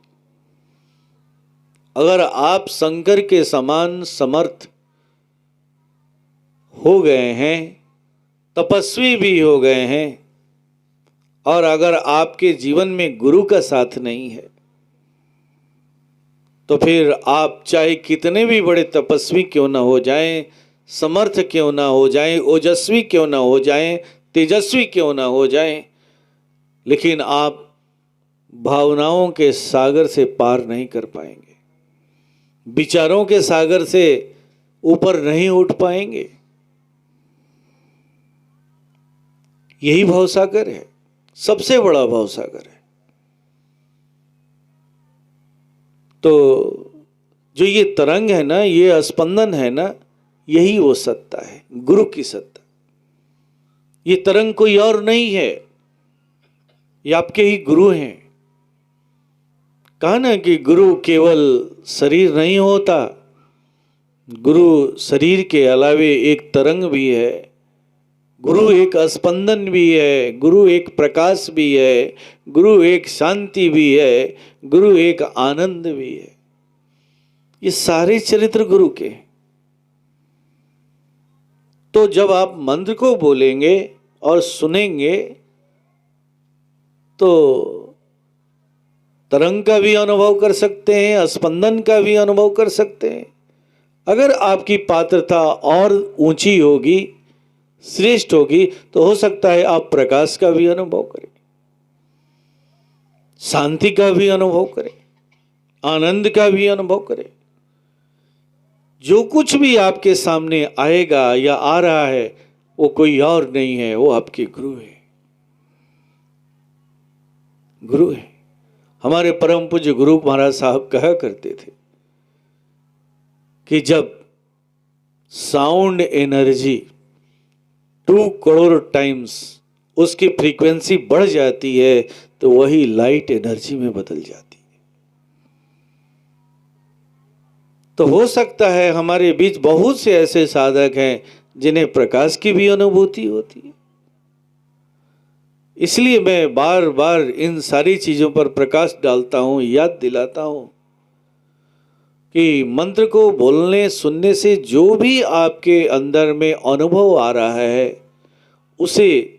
अगर आप शंकर के समान समर्थ हो गए हैं, तपस्वी भी हो गए हैं, और अगर आपके जीवन में गुरु का साथ नहीं है, तो फिर आप चाहे कितने भी बड़े तपस्वी क्यों ना हो जाएं, समर्थ क्यों ना हो जाएं, ओजस्वी क्यों ना हो जाएं, तेजस्वी क्यों ना हो जाएं, लेकिन आप भावनाओं के सागर से पार नहीं कर पाएंगे, विचारों के सागर से ऊपर नहीं उठ पाएंगे। यही भावसागर है, सबसे बड़ा भावसागर है। तो जो ये तरंग है ना, ये स्पंदन है ना, यही वो सत्ता है, गुरु की सत्ता। ये तरंग कोई और नहीं है, ये आपके ही गुरु हैं। कहा ना कि गुरु केवल शरीर नहीं होता, गुरु शरीर के अलावे एक तरंग भी है, गुरु एक स्पंदन भी है, गुरु एक प्रकाश भी है, गुरु एक शांति भी है, गुरु एक आनंद भी है। ये सारे चरित्र गुरु के। तो जब आप मंत्र को बोलेंगे और सुनेंगे तो तरंग का भी अनुभव कर सकते हैं, स्पंदन का भी अनुभव कर सकते हैं। अगर आपकी पात्रता और ऊंची होगी, श्रेष्ठ होगी, तो हो सकता है आप प्रकाश का भी अनुभव करें, शांति का भी अनुभव करें, आनंद का भी अनुभव करें। जो कुछ भी आपके सामने आएगा या आ रहा है, वो कोई और नहीं है, वो आपके गुरु है। गुरु है। हमारे परम पूज्य गुरु महाराज साहब कहा करते थे कि जब साउंड एनर्जी 2 करोड़ टाइम्स उसकी फ्रीक्वेंसी बढ़ जाती है, तो वही लाइट एनर्जी में बदल जाती है। तो हो सकता है हमारे बीच बहुत से ऐसे साधक हैं जिन्हें प्रकाश की भी अनुभूति होती है। इसलिए मैं बार बार इन सारी चीजों पर प्रकाश डालता हूं, याद दिलाता हूं कि मंत्र को बोलने सुनने से जो भी आपके अंदर में अनुभव आ रहा है, उसे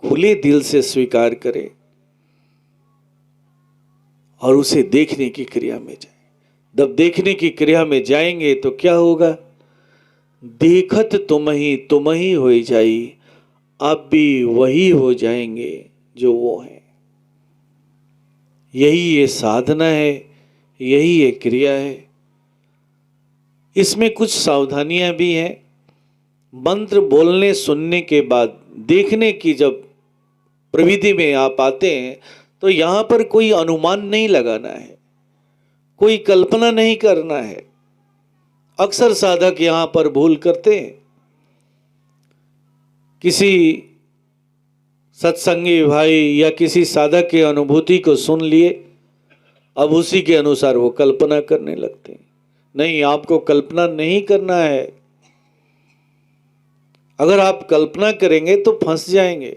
खुले दिल से स्वीकार करें और उसे देखने की क्रिया में जाएं। जब देखने की क्रिया में जाएंगे तो क्या होगा? देखत तुम ही हो जाई, आप भी वही हो जाएंगे जो वो है। यही ये साधना है, यही ये क्रिया है। इसमें कुछ सावधानियां भी हैं। मंत्र बोलने सुनने के बाद देखने की जब प्रविधि में आप आते हैं, तो यहां पर कोई अनुमान नहीं लगाना है, कोई कल्पना नहीं करना है। अक्सर साधक यहां पर भूल करते हैं। किसी सत्संगी भाई या किसी साधक की अनुभूति को सुन लिए, अब उसी के अनुसार वो कल्पना करने लगते हैं। नहीं, आपको कल्पना नहीं करना है। अगर आप कल्पना करेंगे तो फंस जाएंगे।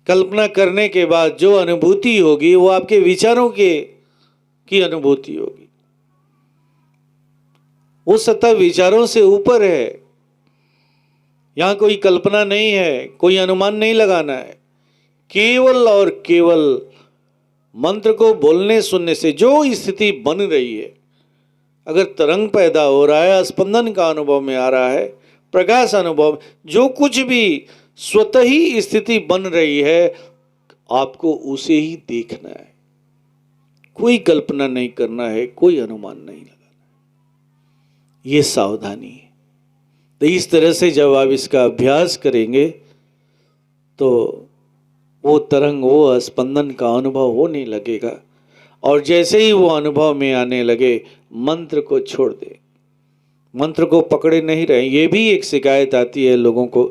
कल्पना करने के बाद जो अनुभूति होगी वो आपके विचारों की अनुभूति होगी। वो सत्ता विचारों से ऊपर है। यहां कोई कल्पना नहीं है, कोई अनुमान नहीं लगाना है। केवल और केवल मंत्र को बोलने सुनने से जो स्थिति बन रही है, अगर तरंग पैदा हो रहा है, स्पंदन का अनुभव में आ रहा है, प्रकाश अनुभव, जो कुछ भी स्वतः ही स्थिति बन रही है, आपको उसे ही देखना है। कोई कल्पना नहीं करना है, कोई अनुमान नहीं लगाना है। ये सावधानी है। तो इस तरह से जब आप इसका अभ्यास करेंगे तो वो तरंग, वो स्पंदन का अनुभव होने लगेगा। और जैसे ही वो अनुभव में आने लगे, मंत्र को छोड़ दे, मंत्र को पकड़े नहीं रहे। ये भी एक शिकायत आती है लोगों को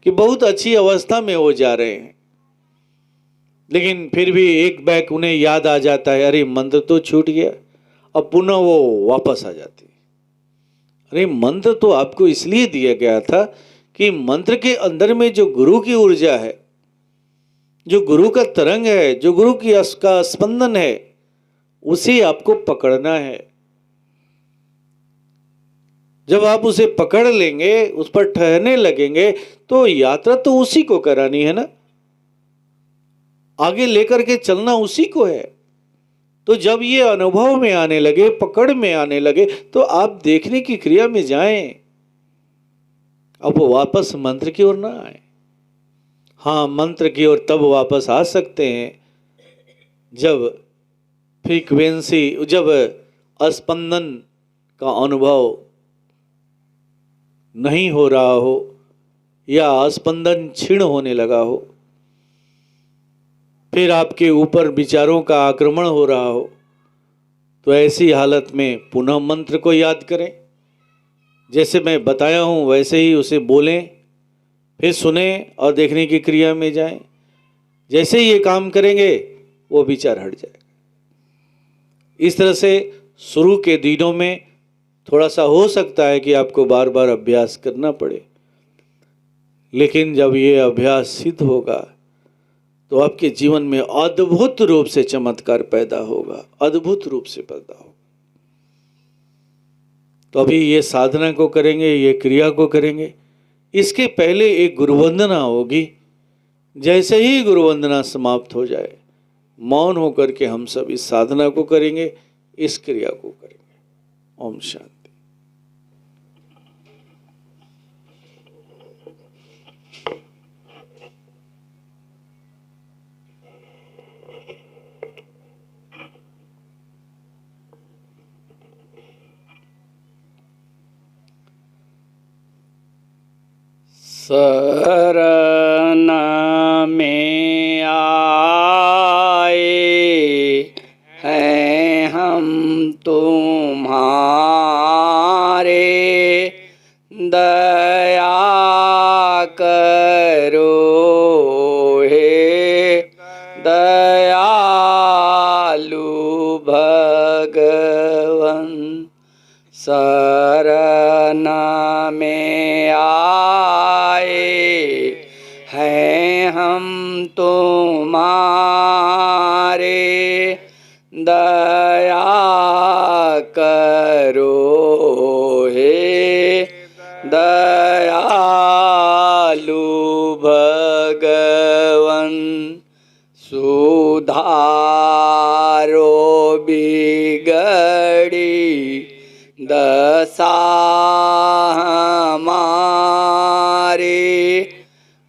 कि बहुत अच्छी अवस्था में हो जा रहे हैं, लेकिन फिर भी एक बैक उन्हें याद आ जाता है, अरे मंत्र तो छूट गया, अब पुनः वो वापस आ जाती है। अरे मंत्र तो आपको इसलिए दिया गया था कि मंत्र के अंदर में जो गुरु की ऊर्जा है, जो गुरु का तरंग है, जो गुरु की का स्पंदन है, उसे आपको पकड़ना है। जब आप उसे पकड़ लेंगे, उस पर ठहरने लगेंगे, तो यात्रा तो उसी को करानी है ना, आगे लेकर के चलना उसी को है। तो जब ये अनुभव में आने लगे, पकड़ में आने लगे, तो आप देखने की क्रिया में जाएं। अब वापस मंत्र की ओर ना आए। हाँ, मंत्र की ओर तब वापस आ सकते हैं जब फ्रीक्वेंसी, जब स्पंदन का अनुभव नहीं हो रहा हो या स्पंदन क्षीण होने लगा हो, फिर आपके ऊपर विचारों का आक्रमण हो रहा हो, तो ऐसी हालत में पुनः मंत्र को याद करें। जैसे मैं बताया हूं वैसे ही उसे बोलें, फिर सुने और देखने की क्रिया में जाएं। जैसे ही ये काम करेंगे वो विचार हट जाएगा। इस तरह से शुरू के दिनों में थोड़ा सा हो सकता है कि आपको बार बार अभ्यास करना पड़े, लेकिन जब ये अभ्यास सिद्ध होगा तो आपके जीवन में अद्भुत रूप से चमत्कार पैदा होगा, अद्भुत रूप से पैदा होगा। तो अभी ये साधना को करेंगे, ये क्रिया को करेंगे। इसके पहले एक गुरुवंदना होगी। जैसे ही गुरुवंदना समाप्त हो जाए, मौन होकर के हम सब इस साधना को करेंगे, इस क्रिया को करेंगे। ओम शांति। शरण में आए हैं हम तुम्हारे, दया करो हे दयालु भगवन। शरण में आए हैं हम तुम्हारे, दया करो हे दयालु भगवन। सुधारो बिगड़ी दशा हमारी,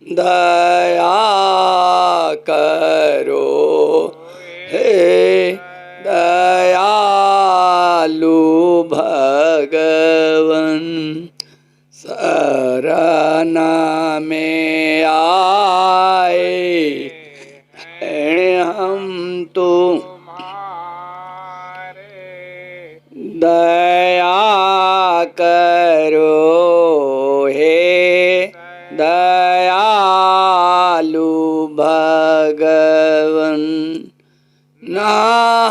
दया करो हे दयालु भगवन। शरण में आए हैं हम तो दया करो हे दयालु भगवन ना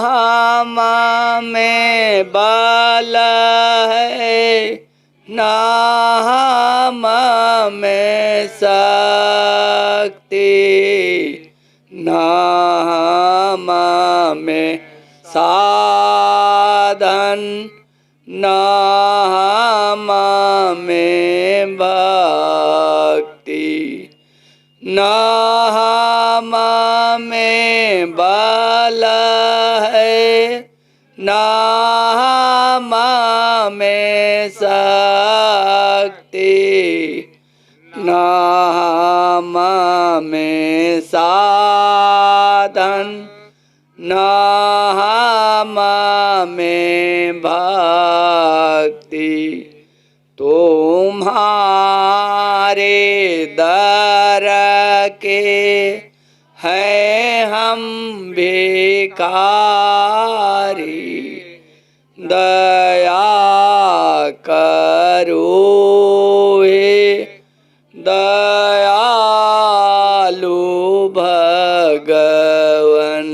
हम में बल है ना हम में शक्ति ना हम में साधन ना हम में भक्ति ना हम में बल है ना हम में शक्ति ना हम में साधन ना हम में भक्ति तुम्हारे दर के हैं हम भिखारी दया करो हे दयालु भगवन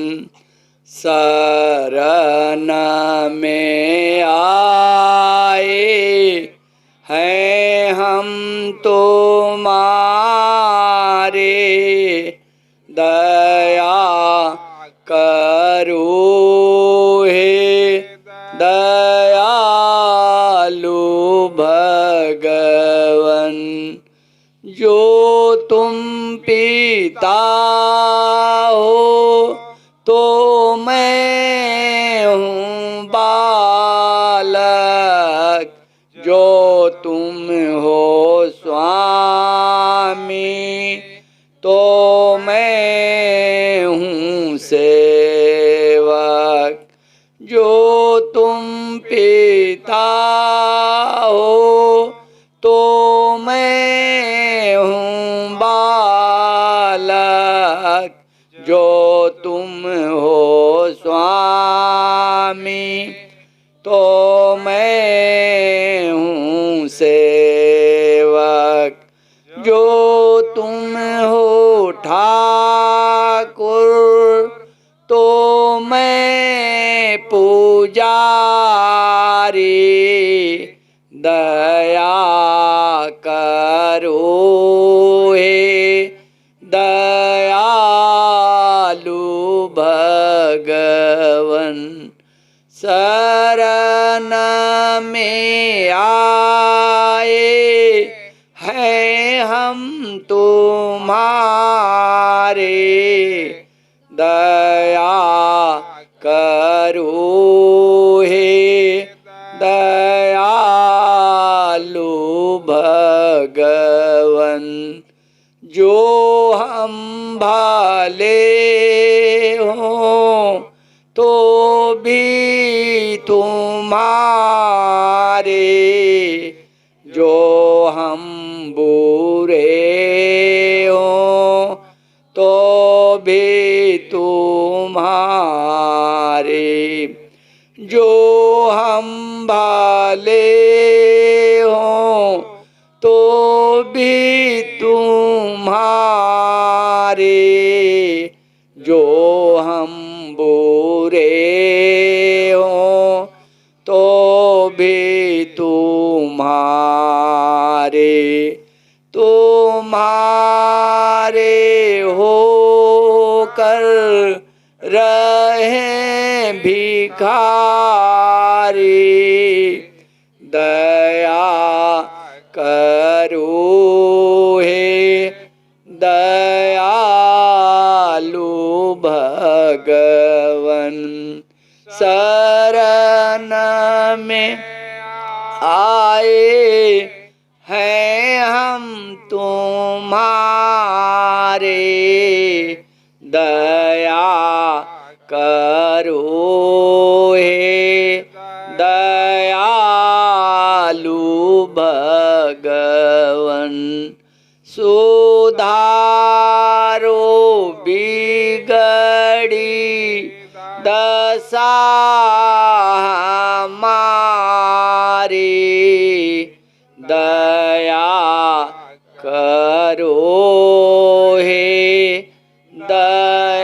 शरण में आए हैं हम तुम्हारे दया करो हे दयालु भगवन जो तुम पिता हो तो मैं हूँ बालक जो तुम हो स्वामी तो मैं हूँ सेवक जो तुम पिता हो तो मैं हूँ बालक जो तुम हो स्वामी तो मैं हूँ सेवक जो तुम हो ठाकुर तो मैं पुजारी दया करो हे दयालु भगवन शरण में आए हैं हम तुम्हारे दया करो हे दयालु भगवन जो हम भले हों तो भी तुम्हारे जो हम बुरे हों तो भी तुम्हारे जो हम भले हों तो भी तुम्हारे जो हम बुरे हों तो भी तुम्हारे तुम्हारे होकर रहे भिखारी दया करो हे दयालु भगवन शरण में आए हैं हम तुम्हारे दया करो हे दयालु भगवन सुधारो बिगड़ी दशा हमारी दया करो हे दया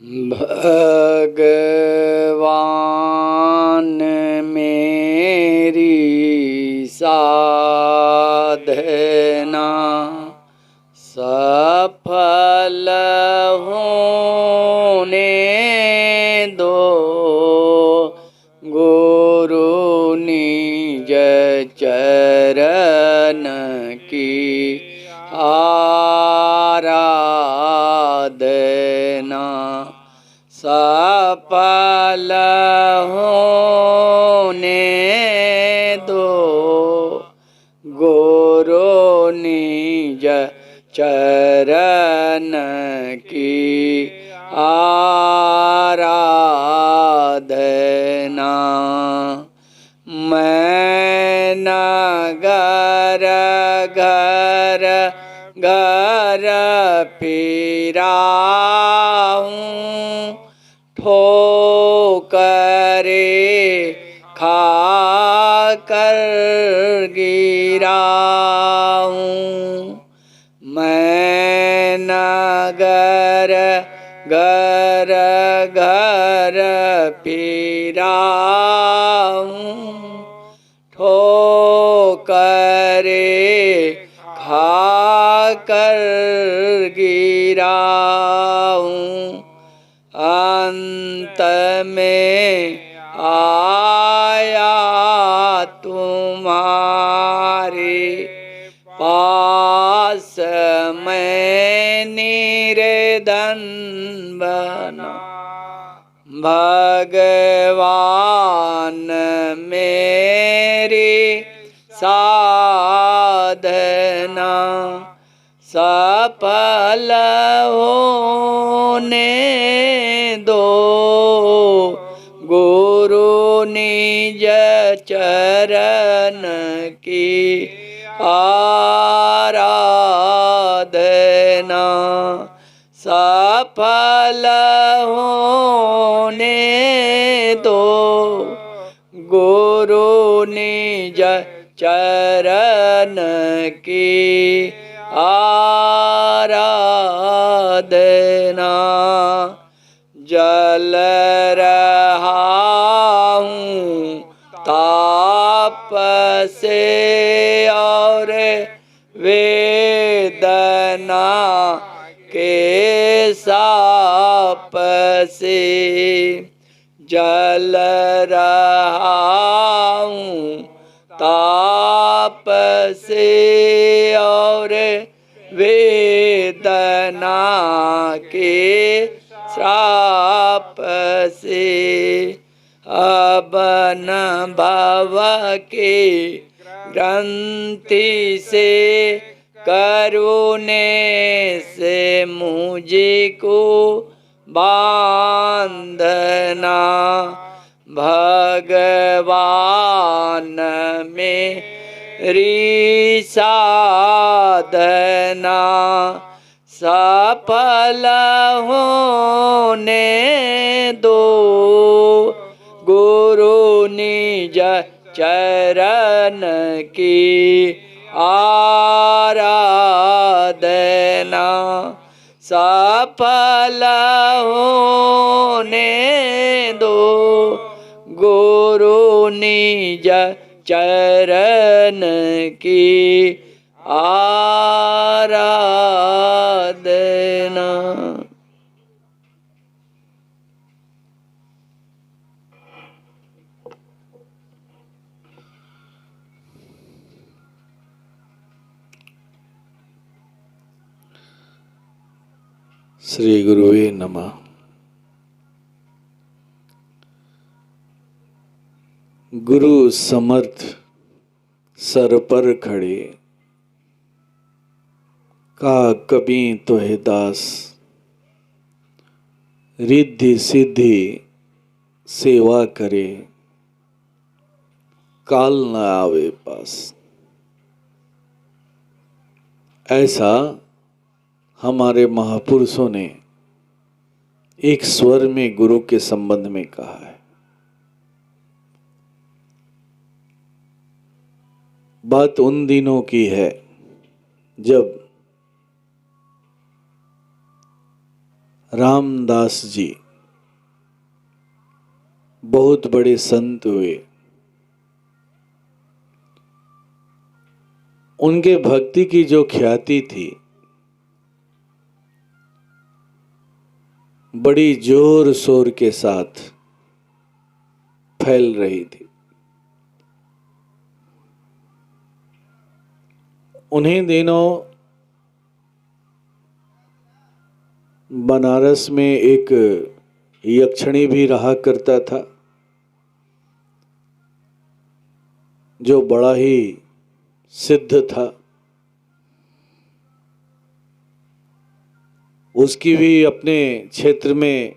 भगवान मेरी साधना सफल होने दो, गुरु निज चरण की आराधना सफल होने दो, गुरु निज चरण की आराधना। मैं नगर घर घर फिरा हूँ, ठोकरे खा कर गिरा हूँ। मैं नगर घर घर फिरा हूँ, ठोकरे खा कर गिरा हूँ। अंत में आया तुम्हारे पास, मैं निर्धन बना। भगवान मेरी साधना सफल होने दो, गुरु निज चरण की आराधना सफल होने दो, गुरु निज चरण की आराधना। जल रहा हूँ ताप से और वेदना के साप से, जल रहा हूँ ताप से और वेदना के श्राप से। अब न भव के ग्रंथि से करुणे से मुझको बांधना, भगवान मेरी साधना सफल होने दो, गुरु निज चरण की आराधना सफल होने दो, गुरु निज चरण की आराधना। श्री गुरुवे नमः। गुरु समर्थ सर पर खड़े, का कभी तो है दास, रिद्धि सिद्धि सेवा करे, काल न आवे पास। ऐसा हमारे महापुरुषों ने एक स्वर में गुरु के संबंध में कहा है। बात उन दिनों की है जब रामदास जी बहुत बड़े संत हुए। उनके भक्ति की जो ख्याति थी बड़ी जोर शोर के साथ फैल रही थी। उन्हीं दिनों बनारस में एक यक्षिणी भी रहा करता था जो बड़ा ही सिद्ध था। उसकी भी अपने क्षेत्र में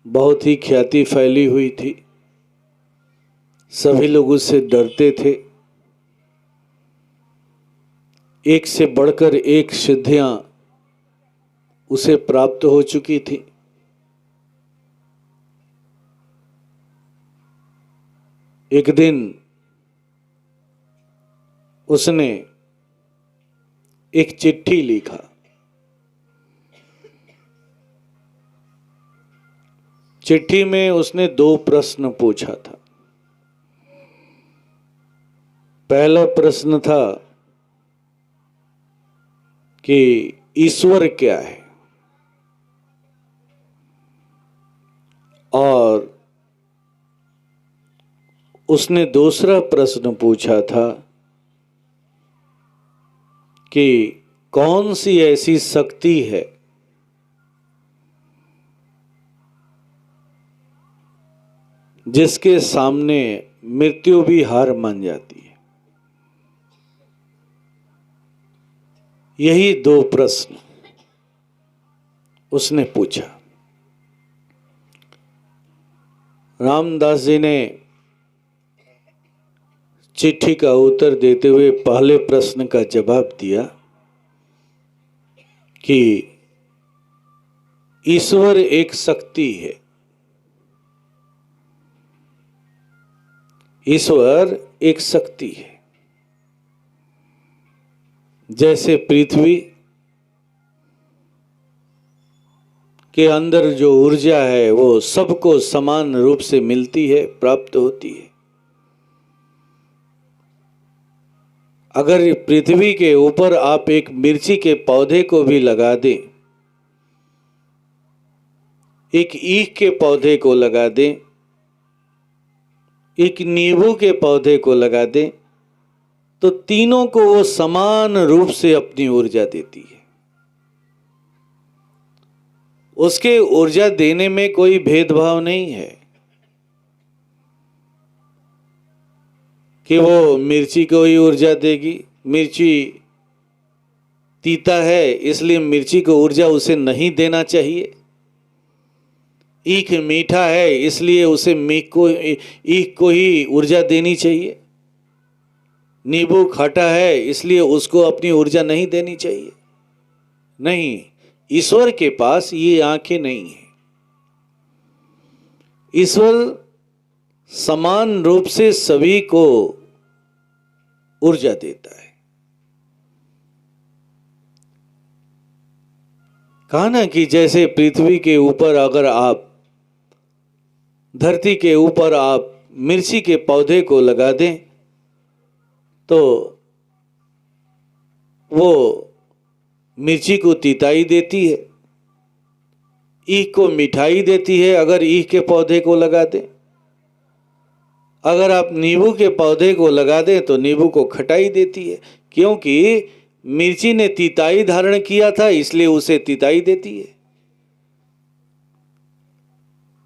बहुत ही ख्याति फैली हुई थी। सभी लोग उससे डरते थे। एक से बढ़कर एक सिद्धियां उसे प्राप्त हो चुकी थी। एक दिन उसने एक चिट्ठी लिखा। चिट्ठी में उसने 2 प्रश्न पूछा था। पहला प्रश्न था कि ईश्वर क्या है, और उसने दूसरा प्रश्न पूछा था कि कौन सी ऐसी शक्ति है जिसके सामने मृत्यु भी हार मान जाती है। यही 2 प्रश्न उसने पूछा। रामदास जी ने चिट्ठी का उत्तर देते हुए पहले प्रश्न का जवाब दिया कि ईश्वर एक शक्ति है। ईश्वर एक शक्ति है। जैसे पृथ्वी के अंदर जो ऊर्जा है वो सबको समान रूप से मिलती है, प्राप्त होती है। अगर पृथ्वी के ऊपर आप एक मिर्ची के पौधे को भी लगा दें, एक ईख के पौधे को लगा दें, एक नींबू के पौधे को लगा दें, तो तीनों को वो समान रूप से अपनी ऊर्जा देती है। उसके ऊर्जा देने में कोई भेदभाव नहीं है कि वो मिर्ची को ही ऊर्जा देगी। मिर्ची तीता है इसलिए मिर्ची को ऊर्जा उसे नहीं देना चाहिए। ईख मीठा है इसलिए उसे ईख को ही ऊर्जा देनी चाहिए। नींबू खट्टा है इसलिए उसको अपनी ऊर्जा नहीं देनी चाहिए। नहीं, ईश्वर के पास ये आंखें नहीं है। ईश्वर समान रूप से सभी को ऊर्जा देता है। कहा ना कि जैसे पृथ्वी के ऊपर अगर आप, धरती के ऊपर आप मिर्ची के पौधे को लगा दें तो वो मिर्ची को तीताई देती है, ईख को मिठाई देती है अगर ईख के पौधे को लगा दें। अगर आप नींबू के पौधे को लगा दें तो नींबू को खटाई देती है, क्योंकि मिर्ची ने तीताई धारण किया था इसलिए उसे तीताई देती है।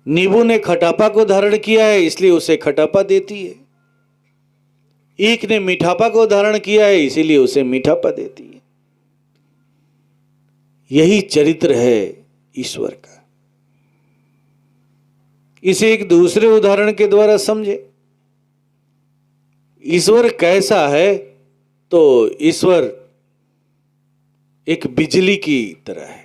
नींबू ने खटापा को धारण किया है इसलिए उसे खटापा देती है। ईख ने मीठापा को धारण किया है इसीलिए उसे मीठापा देती है। यही चरित्र है ईश्वर का। इसे एक दूसरे उदाहरण के द्वारा समझे। ईश्वर कैसा है? तो ईश्वर एक बिजली की तरह है।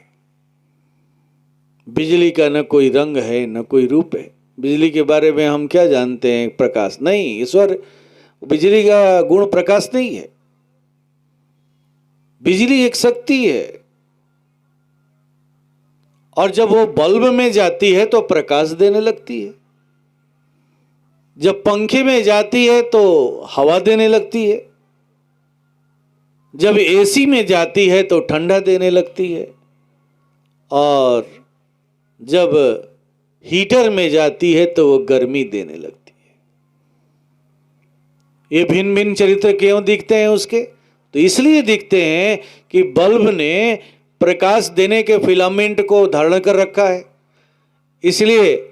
बिजली का न कोई रंग है न कोई रूप है। बिजली के बारे में हम क्या जानते हैं? प्रकाश। नहीं, ईश्वर बिजली का गुण प्रकाश नहीं है। बिजली एक शक्ति है। और जब वो बल्ब में जाती है तो प्रकाश देने लगती है, जब पंखे में जाती है तो हवा देने लगती है, जब एसी में जाती है तो ठंडा देने लगती है, और जब हीटर में जाती है तो वो गर्मी देने लगती है। ये भिन्न भिन्न चरित्र क्यों दिखते हैं उसके? तो इसलिए दिखते हैं कि बल्ब ने प्रकाश देने के फिलामेंट को धारण कर रखा है, इसलिए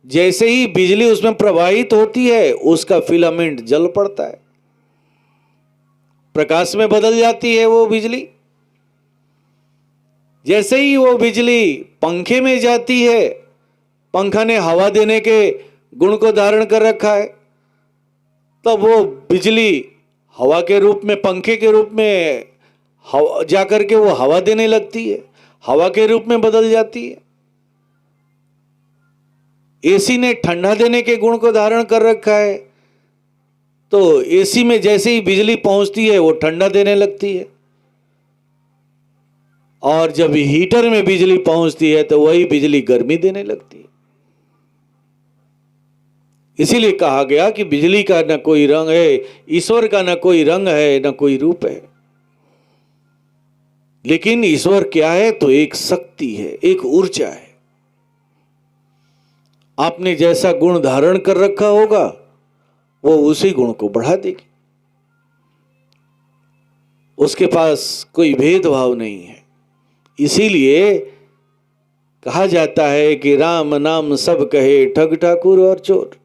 जैसे ही बिजली उसमें प्रवाहित होती है उसका फिलामेंट जल पड़ता है, प्रकाश में बदल जाती है वो बिजली। जैसे ही वो बिजली पंखे में जाती है, पंखा ने हवा देने के गुण को धारण कर रखा है, तब वो बिजली हवा के रूप में, पंखे के रूप में हवा जाकर के वो हवा देने लगती है, हवा के रूप में बदल जाती है। एसी ने ठंडा देने के गुण को धारण कर रखा है, तो एसी में जैसे ही बिजली पहुंचती है वो ठंडा देने लगती है, और जब हीटर में बिजली पहुंचती है तो वही बिजली गर्मी देने लगती है। इसीलिए कहा गया कि बिजली का न कोई रंग है, ईश्वर का न कोई रंग है, न कोई रूप है। लेकिन ईश्वर क्या है? तो एक शक्ति है, एक ऊर्जा है। आपने जैसा गुण धारण कर रखा होगा वो उसी गुण को बढ़ा देगी। उसके पास कोई भेदभाव नहीं है। इसीलिए कहा जाता है कि राम नाम सब कहे, ठग ठाकुर और चोर।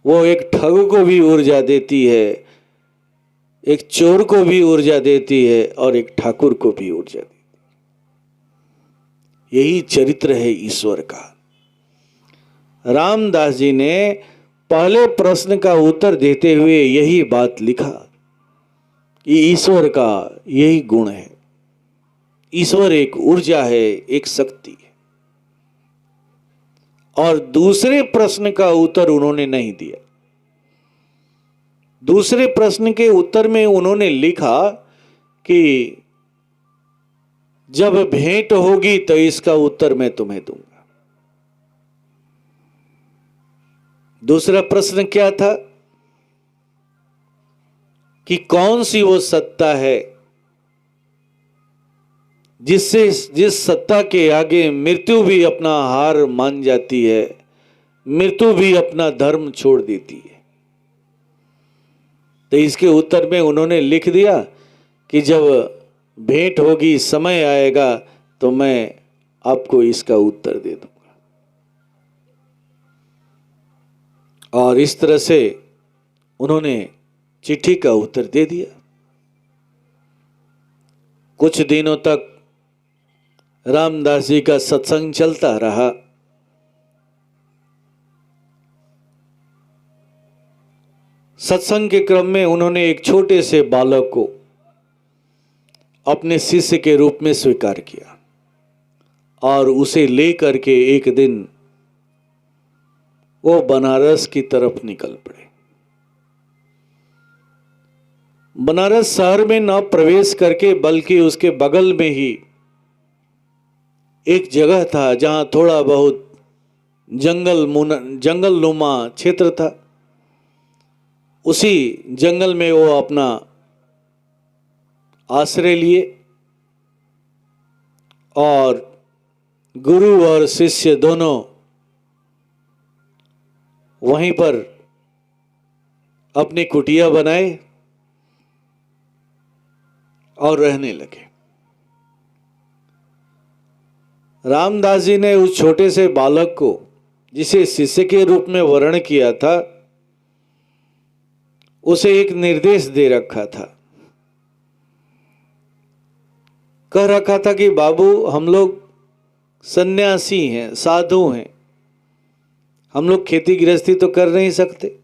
वो एक ठग को भी ऊर्जा देती है, एक चोर को भी ऊर्जा देती है, और एक ठाकुर को भी ऊर्जा देती है। यही चरित्र है ईश्वर का। रामदास जी ने पहले प्रश्न का उत्तर देते हुए यही बात लिखा कि ईश्वर का यही गुण है। ईश्वर एक ऊर्जा है, एक शक्ति है। और दूसरे प्रश्न का उत्तर उन्होंने नहीं दिया। दूसरे प्रश्न के उत्तर में उन्होंने लिखा कि जब भेंट होगी तो इसका उत्तर मैं तुम्हें दूंगा। दूसरा प्रश्न क्या था कि कौन सी वो सत्ता है जिस सत्ता के आगे मृत्यु भी अपना हार मान जाती है, मृत्यु भी अपना धर्म छोड़ देती है। तो इसके उत्तर में उन्होंने लिख दिया कि जब भेंट होगी, समय आएगा, तो मैं आपको इसका उत्तर दे दूंगा। और इस तरह से उन्होंने चिट्ठी का उत्तर दे दिया। कुछ दिनों तक रामदास जी का सत्संग चलता रहा। सत्संग के क्रम में उन्होंने एक छोटे से बालक को अपने शिष्य के रूप में स्वीकार किया और उसे लेकर के एक दिन वो बनारस की तरफ निकल पड़े। बनारस शहर में न प्रवेश करके बल्कि उसके बगल में ही एक जगह था जहां थोड़ा बहुत जंगल नुमा क्षेत्र था। उसी जंगल में वो अपना आश्रय लिए और गुरु और शिष्य दोनों वहीं पर अपनी कुटिया बनाए और रहने लगे। रामदास जी ने उस छोटे से बालक को, जिसे शिष्य के रूप में वर्ण किया था, उसे एक निर्देश दे रखा था। कह रखा था कि बाबू, हम लोग सन्यासी हैं, साधु हैं, हम लोग खेती गृहस्थी तो कर नहीं सकते,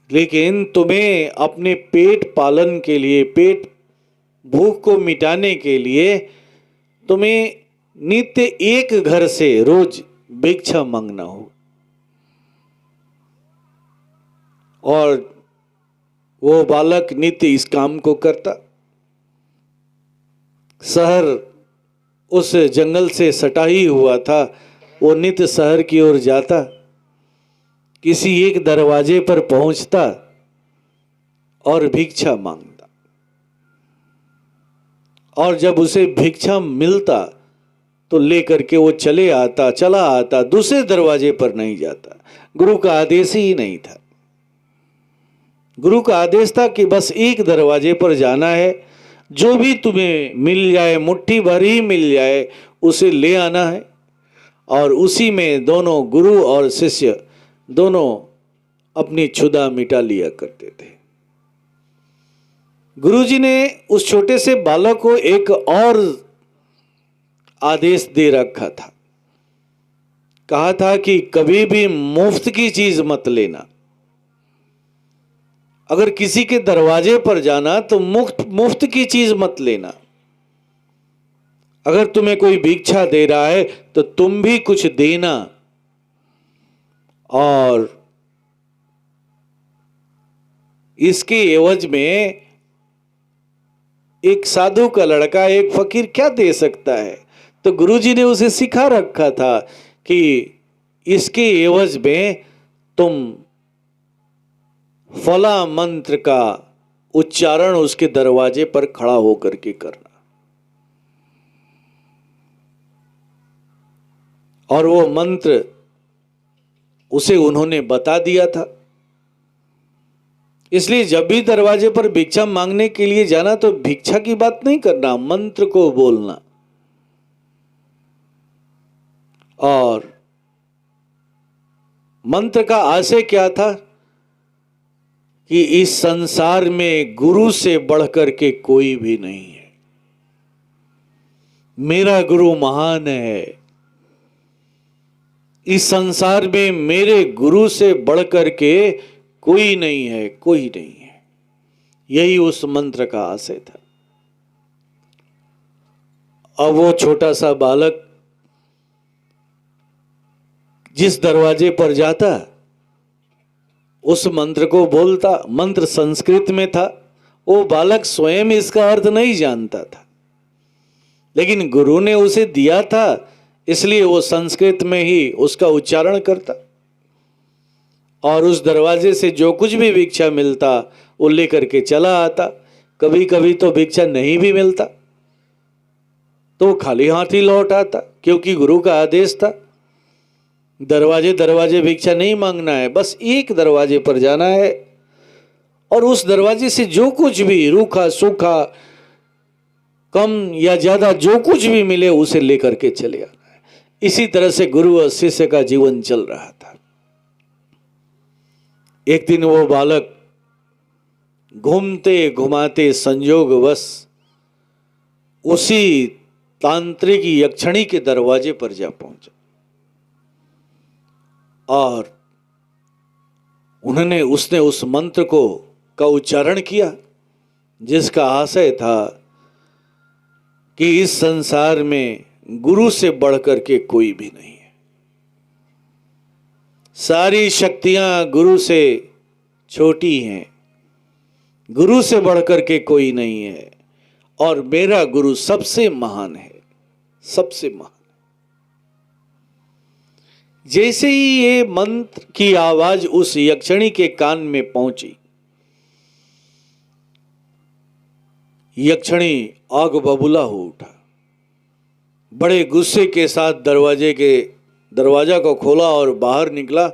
लेकिन तुम्हें अपने पेट पालन के लिए, पेट भूख को मिटाने के लिए तुम्हें नित्य एक घर से रोज भिक्षा मांगना हो। और वो बालक नित्य इस काम को करता। शहर उस जंगल से सटा ही हुआ था। वो नित्य शहर की ओर जाता, किसी एक दरवाजे पर पहुंचता और भिक्षा मांगता, और जब उसे भिक्षा मिलता तो लेकर के वो चला आता, दूसरे दरवाजे पर नहीं जाता। गुरु का आदेश ही नहीं था। गुरु का आदेश था कि बस एक दरवाजे पर जाना है, जो भी तुम्हें मिल जाए, मुट्ठी भर ही मिल जाए, उसे ले आना है। और उसी में दोनों गुरु और शिष्य दोनों अपनी क्षुधा मिटा लिया करते थे। गुरुजी ने उस छोटे से बालक को एक और आदेश दे रखा था। कहा था कि कभी भी मुफ्त की चीज मत लेना। अगर किसी के दरवाजे पर जाना तो मुफ्त की चीज मत लेना। अगर तुम्हें कोई भिक्षा दे रहा है तो तुम भी कुछ देना। और इसके एवज में एक साधु का लड़का, एक फकीर क्या दे सकता है? तो गुरुजी ने उसे सिखा रखा था कि इसके एवज में तुम फला मंत्र का उच्चारण उसके दरवाजे पर खड़ा होकर के करना। और वो मंत्र उसे उन्होंने बता दिया था। इसलिए जब भी दरवाजे पर भिक्षा मांगने के लिए जाना तो भिक्षा की बात नहीं करना, मंत्र को बोलना। और मंत्र का आशय क्या था कि इस संसार में गुरु से बढ़कर के कोई भी नहीं है। मेरा गुरु महान है। इस संसार में मेरे गुरु से बढ़कर के कोई नहीं है, कोई नहीं है। यही उस मंत्र का आशय था। अब वो छोटा सा बालक जिस दरवाजे पर जाता उस मंत्र को बोलता। मंत्र संस्कृत में था। वो बालक स्वयं इसका अर्थ नहीं जानता था, लेकिन गुरु ने उसे दिया था, इसलिए वो संस्कृत में ही उसका उच्चारण करता। और उस दरवाजे से जो कुछ भी भिक्षा मिलता वो लेकर के चला आता। कभी कभी तो भिक्षा नहीं भी मिलता तो खाली हाथ ही लौट आता, क्योंकि गुरु का आदेश था दरवाजे दरवाजे भिक्षा नहीं मांगना है, बस एक दरवाजे पर जाना है। और उस दरवाजे से जो कुछ भी रूखा सूखा, कम या ज्यादा जो कुछ भी मिले उसे लेकर के चले आना है। इसी तरह से गुरु और शिष्य का जीवन चल रहा था। एक दिन वो बालक घूमते घुमाते संयोगवश उसी तांत्रिक यक्षिणी के दरवाजे पर जा पहुंचा। और उसने उस मंत्र का उच्चारण किया, जिसका आशय था कि इस संसार में गुरु से बढ़कर के कोई भी नहीं है। सारी शक्तियां गुरु से छोटी हैं, गुरु से बढ़कर के कोई नहीं है। और मेरा गुरु सबसे महान है, सबसे महान। जैसे ही ये मंत्र की आवाज उस यक्षिणी के कान में पहुंची, यक्षिणी आग बबूला हो उठा। बड़े गुस्से के साथ दरवाजा को खोला और बाहर निकला।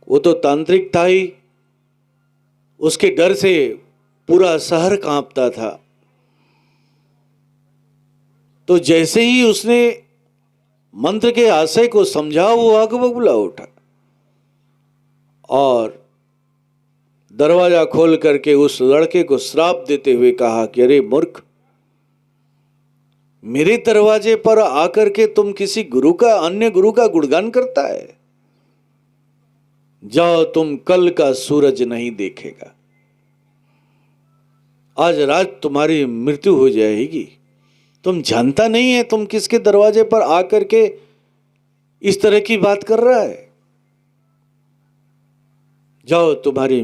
वो तो तांत्रिक था ही, उसके डर से पूरा शहर कांपता था। तो जैसे ही उसने मंत्र के आशय को समझा, वो आग बबूला उठा और दरवाजा खोल करके उस लड़के को श्राप देते हुए कहा कि अरे मूर्ख, मेरे दरवाजे पर आकर के तुम किसी अन्य गुरु का गुणगान करता है। जाओ, तुम कल का सूरज नहीं देखेगा। आज रात तुम्हारी मृत्यु हो जाएगी। तुम जानता नहीं है तुम किसके दरवाजे पर आकर के इस तरह की बात कर रहा है। जाओ, तुम्हारी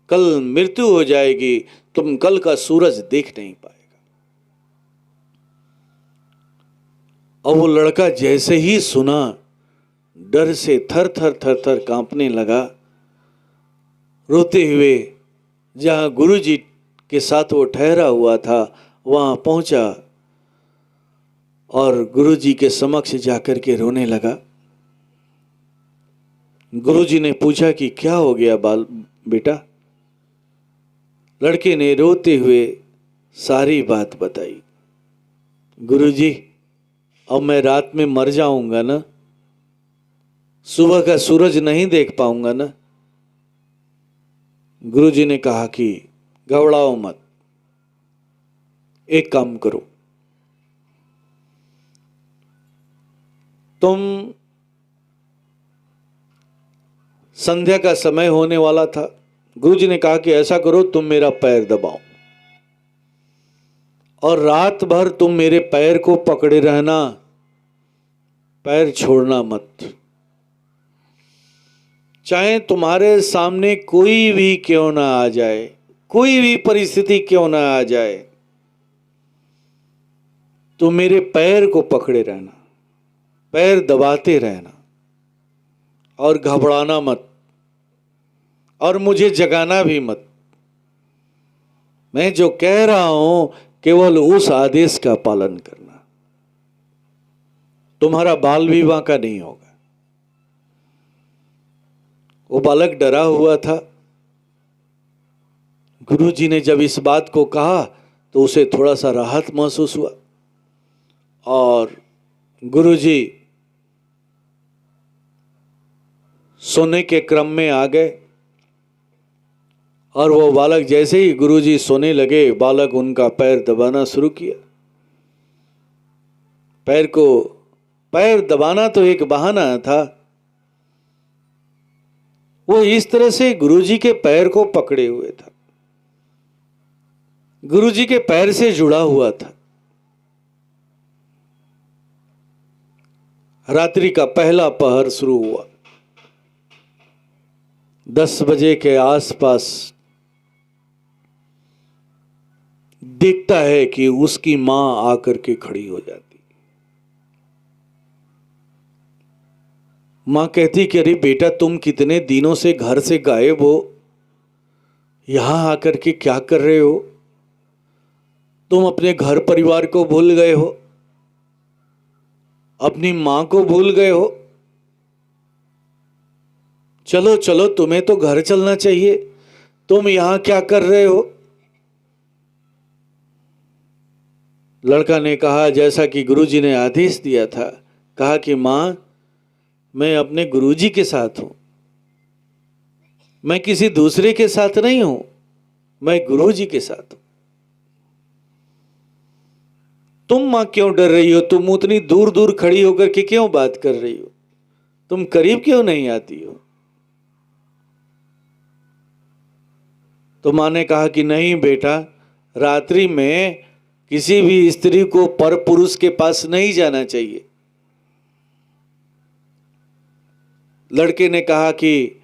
कल मृत्यु हो जाएगी, तुम कल का सूरज देख नहीं पाएगा। और वो लड़का जैसे ही सुना, डर से थर थर कांपने लगा। रोते हुए जहां गुरुजी के साथ वो ठहरा हुआ था वहां पहुंचा और गुरुजी के समक्ष जाकर के रोने लगा। गुरुजी ने पूछा कि क्या हो गया बेटा। लड़के ने रोते हुए सारी बात बताई। गुरुजी, अब मैं रात में मर जाऊंगा ना, सुबह का सूरज नहीं देख पाऊंगा ना। गुरुजी ने कहा कि घबराओ मत, एक काम करो, तुम संध्या का समय होने वाला था। गुरुजी ने कहा कि ऐसा करो, तुम मेरा पैर दबाओ और रात भर तुम मेरे पैर को पकड़े रहना, पैर छोड़ना मत। चाहे तुम्हारे सामने कोई भी क्यों ना आ जाए, कोई भी परिस्थिति क्यों ना आ जाए, तो मेरे पैर को पकड़े रहना, पैर दबाते रहना और घबराना मत और मुझे जगाना भी मत। मैं जो कह रहा हूं केवल उस आदेश का पालन करना, तुम्हारा बाल विवाह का नहीं होगा। वो बालक डरा हुआ था। गुरुजी ने जब इस बात को कहा तो उसे थोड़ा सा राहत महसूस हुआ और गुरुजी सोने के क्रम में आ गए और वो बालक जैसे ही गुरुजी सोने लगे, बालक उनका पैर दबाना शुरू किया। पैर दबाना तो एक बहाना था। वो इस तरह से गुरुजी के पैर को पकड़े हुए था, गुरुजी के पैर से जुड़ा हुआ था। रात्रि का पहला पहर शुरू हुआ। 10 बजे के आसपास देखता है कि उसकी मां आकर के खड़ी हो जाती। मां कहती कि अरे बेटा, तुम कितने दिनों से घर से गायब हो, यहां आकर के क्या कर रहे हो? तुम अपने घर परिवार को भूल गए हो, अपनी मां को भूल गए हो। चलो चलो, तुम्हें तो घर चलना चाहिए, तुम यहां क्या कर रहे हो? लड़का ने कहा जैसा कि गुरुजी ने आदेश दिया था, कहा कि मां, मैं अपने गुरुजी के साथ हूं, मैं किसी दूसरे के साथ नहीं हूं, मैं गुरुजी के साथ हूं। तुम मां क्यों डर रही हो? तुम उतनी दूर दूर खड़ी होकर के क्यों बात कर रही हो? तुम करीब क्यों नहीं आती हो? तो मां ने कहा कि नहीं बेटा, रात्रि में किसी भी स्त्री को पर पुरुष के पास नहीं जाना चाहिए। लड़के ने कहा कि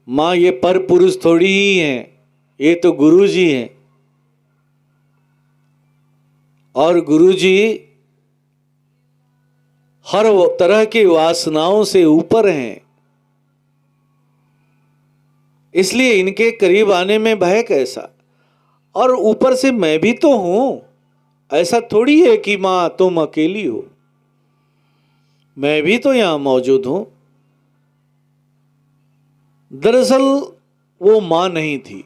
मां, ये पर पुरुष थोड़ी ही हैं, ये तो गुरुजी हैं और गुरुजी हर तरह की वासनाओं से ऊपर हैं, इसलिए इनके करीब आने में भय कैसा? और ऊपर से मैं भी तो हूं, ऐसा थोड़ी है कि मां तुम अकेली हो, मैं भी तो यहां मौजूद हूं। दरअसल वो मां नहीं थी,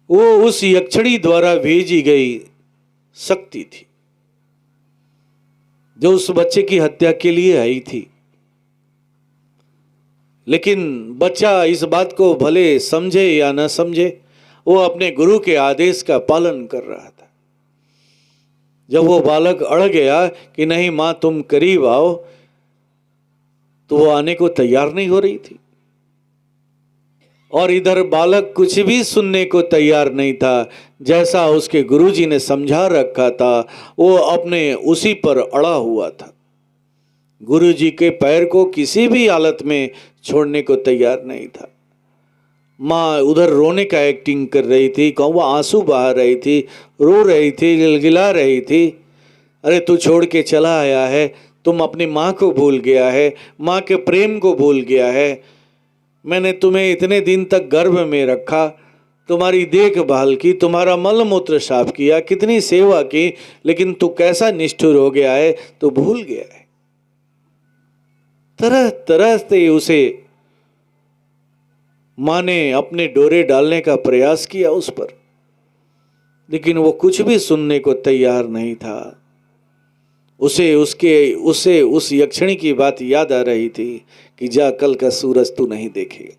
वो उस यक्षिणी द्वारा भेजी गई शक्ति थी जो उस बच्चे की हत्या के लिए आई थी। लेकिन बच्चा इस बात को भले समझे या न समझे, वो अपने गुरु के आदेश का पालन कर रहा था। जब वो बालक अड़ गया कि नहीं मां तुम करीब आओ, तो वो आने को तैयार नहीं हो रही थी और इधर बालक कुछ भी सुनने को तैयार नहीं था। जैसा उसके गुरुजी ने समझा रखा था, वो अपने उसी पर अड़ा हुआ था। गुरुजी के पैर को किसी भी हालत में छोड़ने को तैयार नहीं था। माँ उधर रोने का एक्टिंग कर रही थी, कहूँ वो आंसू बहा रही थी, रो रही थी, गिलगिला रही थी। अरे तू छोड़ के चला आया है, तुम अपनी माँ को भूल गया है, माँ के प्रेम को भूल गया है। मैंने तुम्हें इतने दिन तक गर्भ में रखा, तुम्हारी देखभाल की, तुम्हारा मल मूत्र साफ किया, कितनी सेवा की, लेकिन तू कैसा निष्ठुर हो गया है, तू भूल गया है। तरह तरह से उसे माँ ने अपने डोरे डालने का प्रयास किया उस पर, लेकिन वो कुछ भी सुनने को तैयार नहीं था। उसे उस यक्षिणी की बात याद आ रही थी कि जा कल का सूरज तू नहीं देखेगा।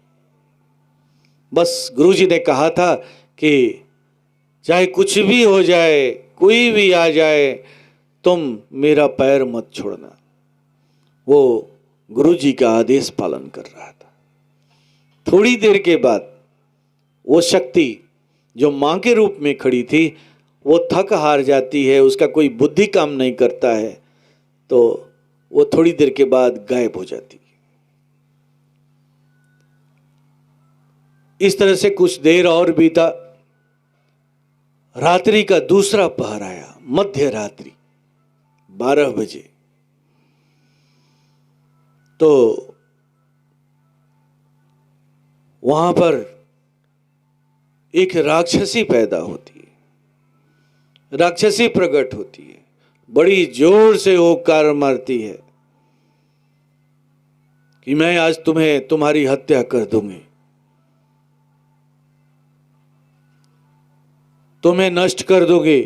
बस गुरुजी ने कहा था कि चाहे कुछ भी हो जाए, कोई भी आ जाए, तुम मेरा पैर मत छोड़ना। वो गुरुजी का आदेश पालन कर रहा था। थोड़ी देर के बाद वो शक्ति जो मां के रूप में खड़ी थी वो थक हार जाती है, उसका कोई बुद्धि काम नहीं करता है, तो वो थोड़ी देर के बाद गायब हो जाती है। इस तरह से कुछ देर और बीता। रात्रि का दूसरा पहर आया, मध्य रात्रि 12 बजे। तो वहां पर एक राक्षसी पैदा होती है, राक्षसी प्रकट होती है, बड़ी जोर से हुंकार मारती है कि मैं आज तुम्हें तुम्हारी हत्या कर दूंगी, तुम्हें नष्ट कर दूंगी,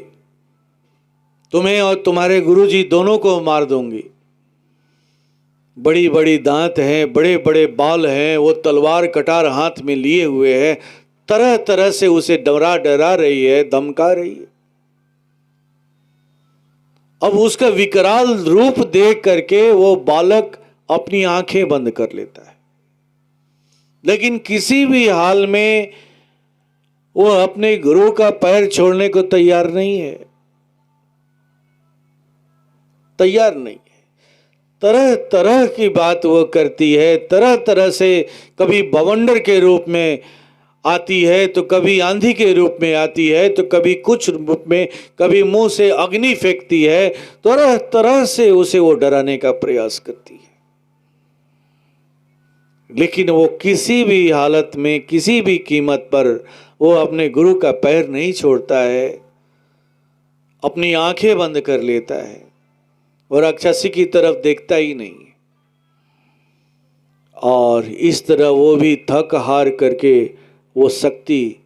तुम्हें और तुम्हारे गुरुजी दोनों को मार दूंगी। बड़ी बड़ी दांत हैं, बड़े बड़े बाल हैं, वो तलवार कटार हाथ में लिए हुए है, तरह तरह से उसे डरा डरा रही है, धमका रही है। अब उसका विकराल रूप देख करके वो बालक अपनी आंखें बंद कर लेता है, लेकिन किसी भी हाल में वो अपने गुरु का पैर छोड़ने को तैयार नहीं है, तैयार नहीं है। तरह तरह की बात वो करती है, तरह तरह से, कभी बवंडर के रूप में आती है, तो कभी आंधी के रूप में आती है, तो कभी कुछ रूप में, कभी मुंह से अग्नि फेंकती है, तरह तरह से उसे वो डराने का प्रयास करती है। लेकिन वो किसी भी हालत में, किसी भी कीमत पर वो अपने गुरु का पैर नहीं छोड़ता है, अपनी आंखें बंद कर लेता है और राक्षसी की तरफ देखता ही नहीं। और इस तरह वो भी थक हार करके वो शक्ति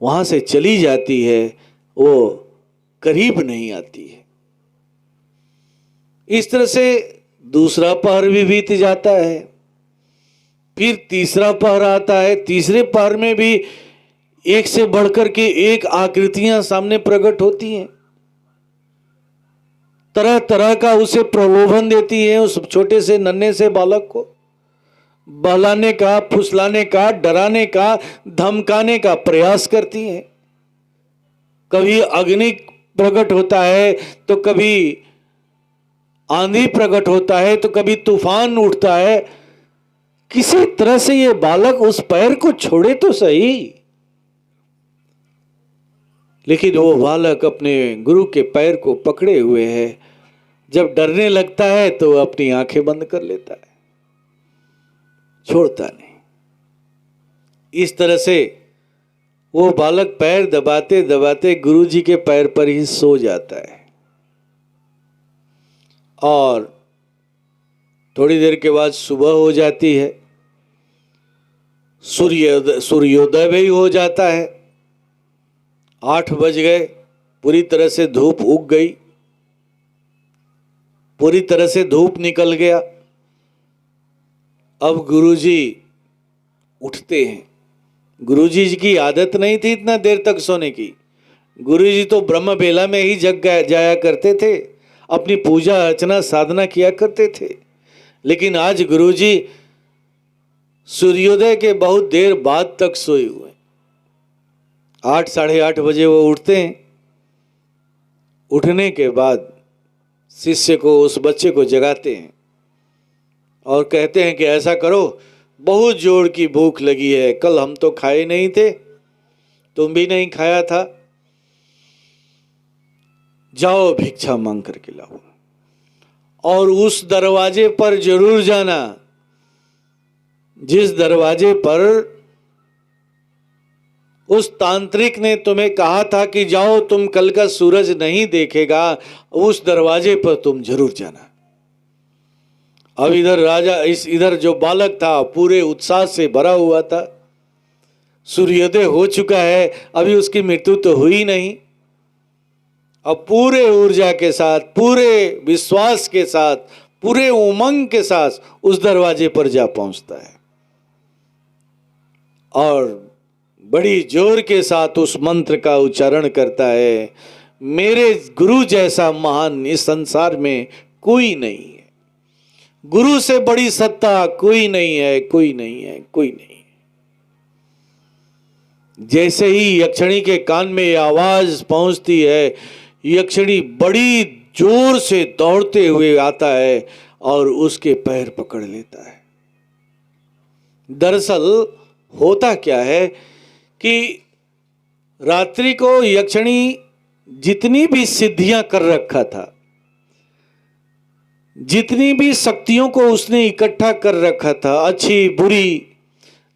वहां से चली जाती है, वो करीब नहीं आती है। इस तरह से दूसरा पहर भी बीत जाता है, फिर तीसरा पहर आता है। तीसरे पहर में भी एक से बढ़कर के एक आकृतियां सामने प्रकट होती हैं, तरह तरह का उसे प्रलोभन देती है, उस छोटे से नन्हे से बालक को बहलाने का, फुसलाने का, डराने का, धमकाने का प्रयास करती है। कभी अग्नि प्रकट होता है, तो कभी आंधी प्रकट होता है, तो कभी तूफान उठता है। किसी तरह से ये बालक उस पैर को छोड़े तो सही, लेकिन वो बालक अपने गुरु के पैर को पकड़े हुए है। जब डरने लगता है तो अपनी आंखें बंद कर लेता है, छोड़ता नहीं। इस तरह से वो बालक पैर दबाते दबाते गुरुजी के पैर पर ही सो जाता है। और थोड़ी देर के बाद सुबह हो जाती है, सूर्योदय भी हो जाता है। 8 बज गए, पूरी तरह से धूप उग गई, पूरी तरह से धूप निकल गया। अब गुरुजी उठते हैं। गुरुजी की आदत नहीं थी इतना देर तक सोने की। गुरुजी तो ब्रह्म बेला में ही जग जाया करते थे, अपनी पूजा अर्चना साधना किया करते थे। लेकिन आज गुरुजी सूर्योदय के बहुत देर बाद तक सोए हुए। 8 साढ़े 8 बजे वो उठते हैं। उठने के बाद शिष्य को, उस बच्चे को जगाते हैं और कहते हैं कि ऐसा करो, बहुत जोर की भूख लगी है, कल हम तो खाए नहीं थे, तुम भी नहीं खाया था, जाओ भिक्षा मांग करके लाओ। और उस दरवाजे पर जरूर जाना जिस दरवाजे पर उस तांत्रिक ने तुम्हें कहा था कि जाओ तुम कल का सूरज नहीं देखेगा, उस दरवाजे पर तुम जरूर जाना। अब इधर राजा इधर जो बालक था पूरे उत्साह से भरा हुआ था, सूर्योदय हो चुका है, अभी उसकी मृत्यु तो हुई नहीं। अब पूरे ऊर्जा के साथ, पूरे विश्वास के साथ, पूरे उमंग के साथ उस दरवाजे पर जा पहुंचता है और बड़ी जोर के साथ उस मंत्र का उच्चारण करता है, मेरे गुरु जैसा महान इस संसार में कोई नहीं है, गुरु से बड़ी सत्ता कोई नहीं है, कोई नहीं है, कोई नहीं है। जैसे ही यक्षिणी के कान में ये आवाज पहुंचती है, यक्षिणी बड़ी जोर से दौड़ते हुए आता है और उसके पैर पकड़ लेता है। दरअसल होता क्या है कि रात्रि को यक्षिणी जितनी भी सिद्धियां कर रखा था, जितनी भी शक्तियों को उसने इकट्ठा कर रखा था, अच्छी बुरी,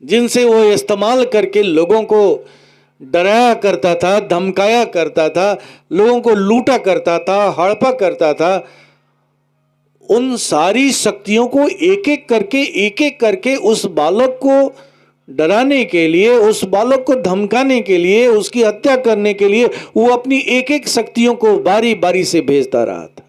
जिनसे वो इस्तेमाल करके लोगों को डराया करता था, धमकाया करता था, लोगों को लूटा करता था, हड़पा करता था, उन सारी शक्तियों को एक एक करके उस बालक को डराने के लिए, उस बालक को धमकाने के लिए, उसकी हत्या करने के लिए वो अपनी एक एक शक्तियों को बारी बारी से भेजता रहा था।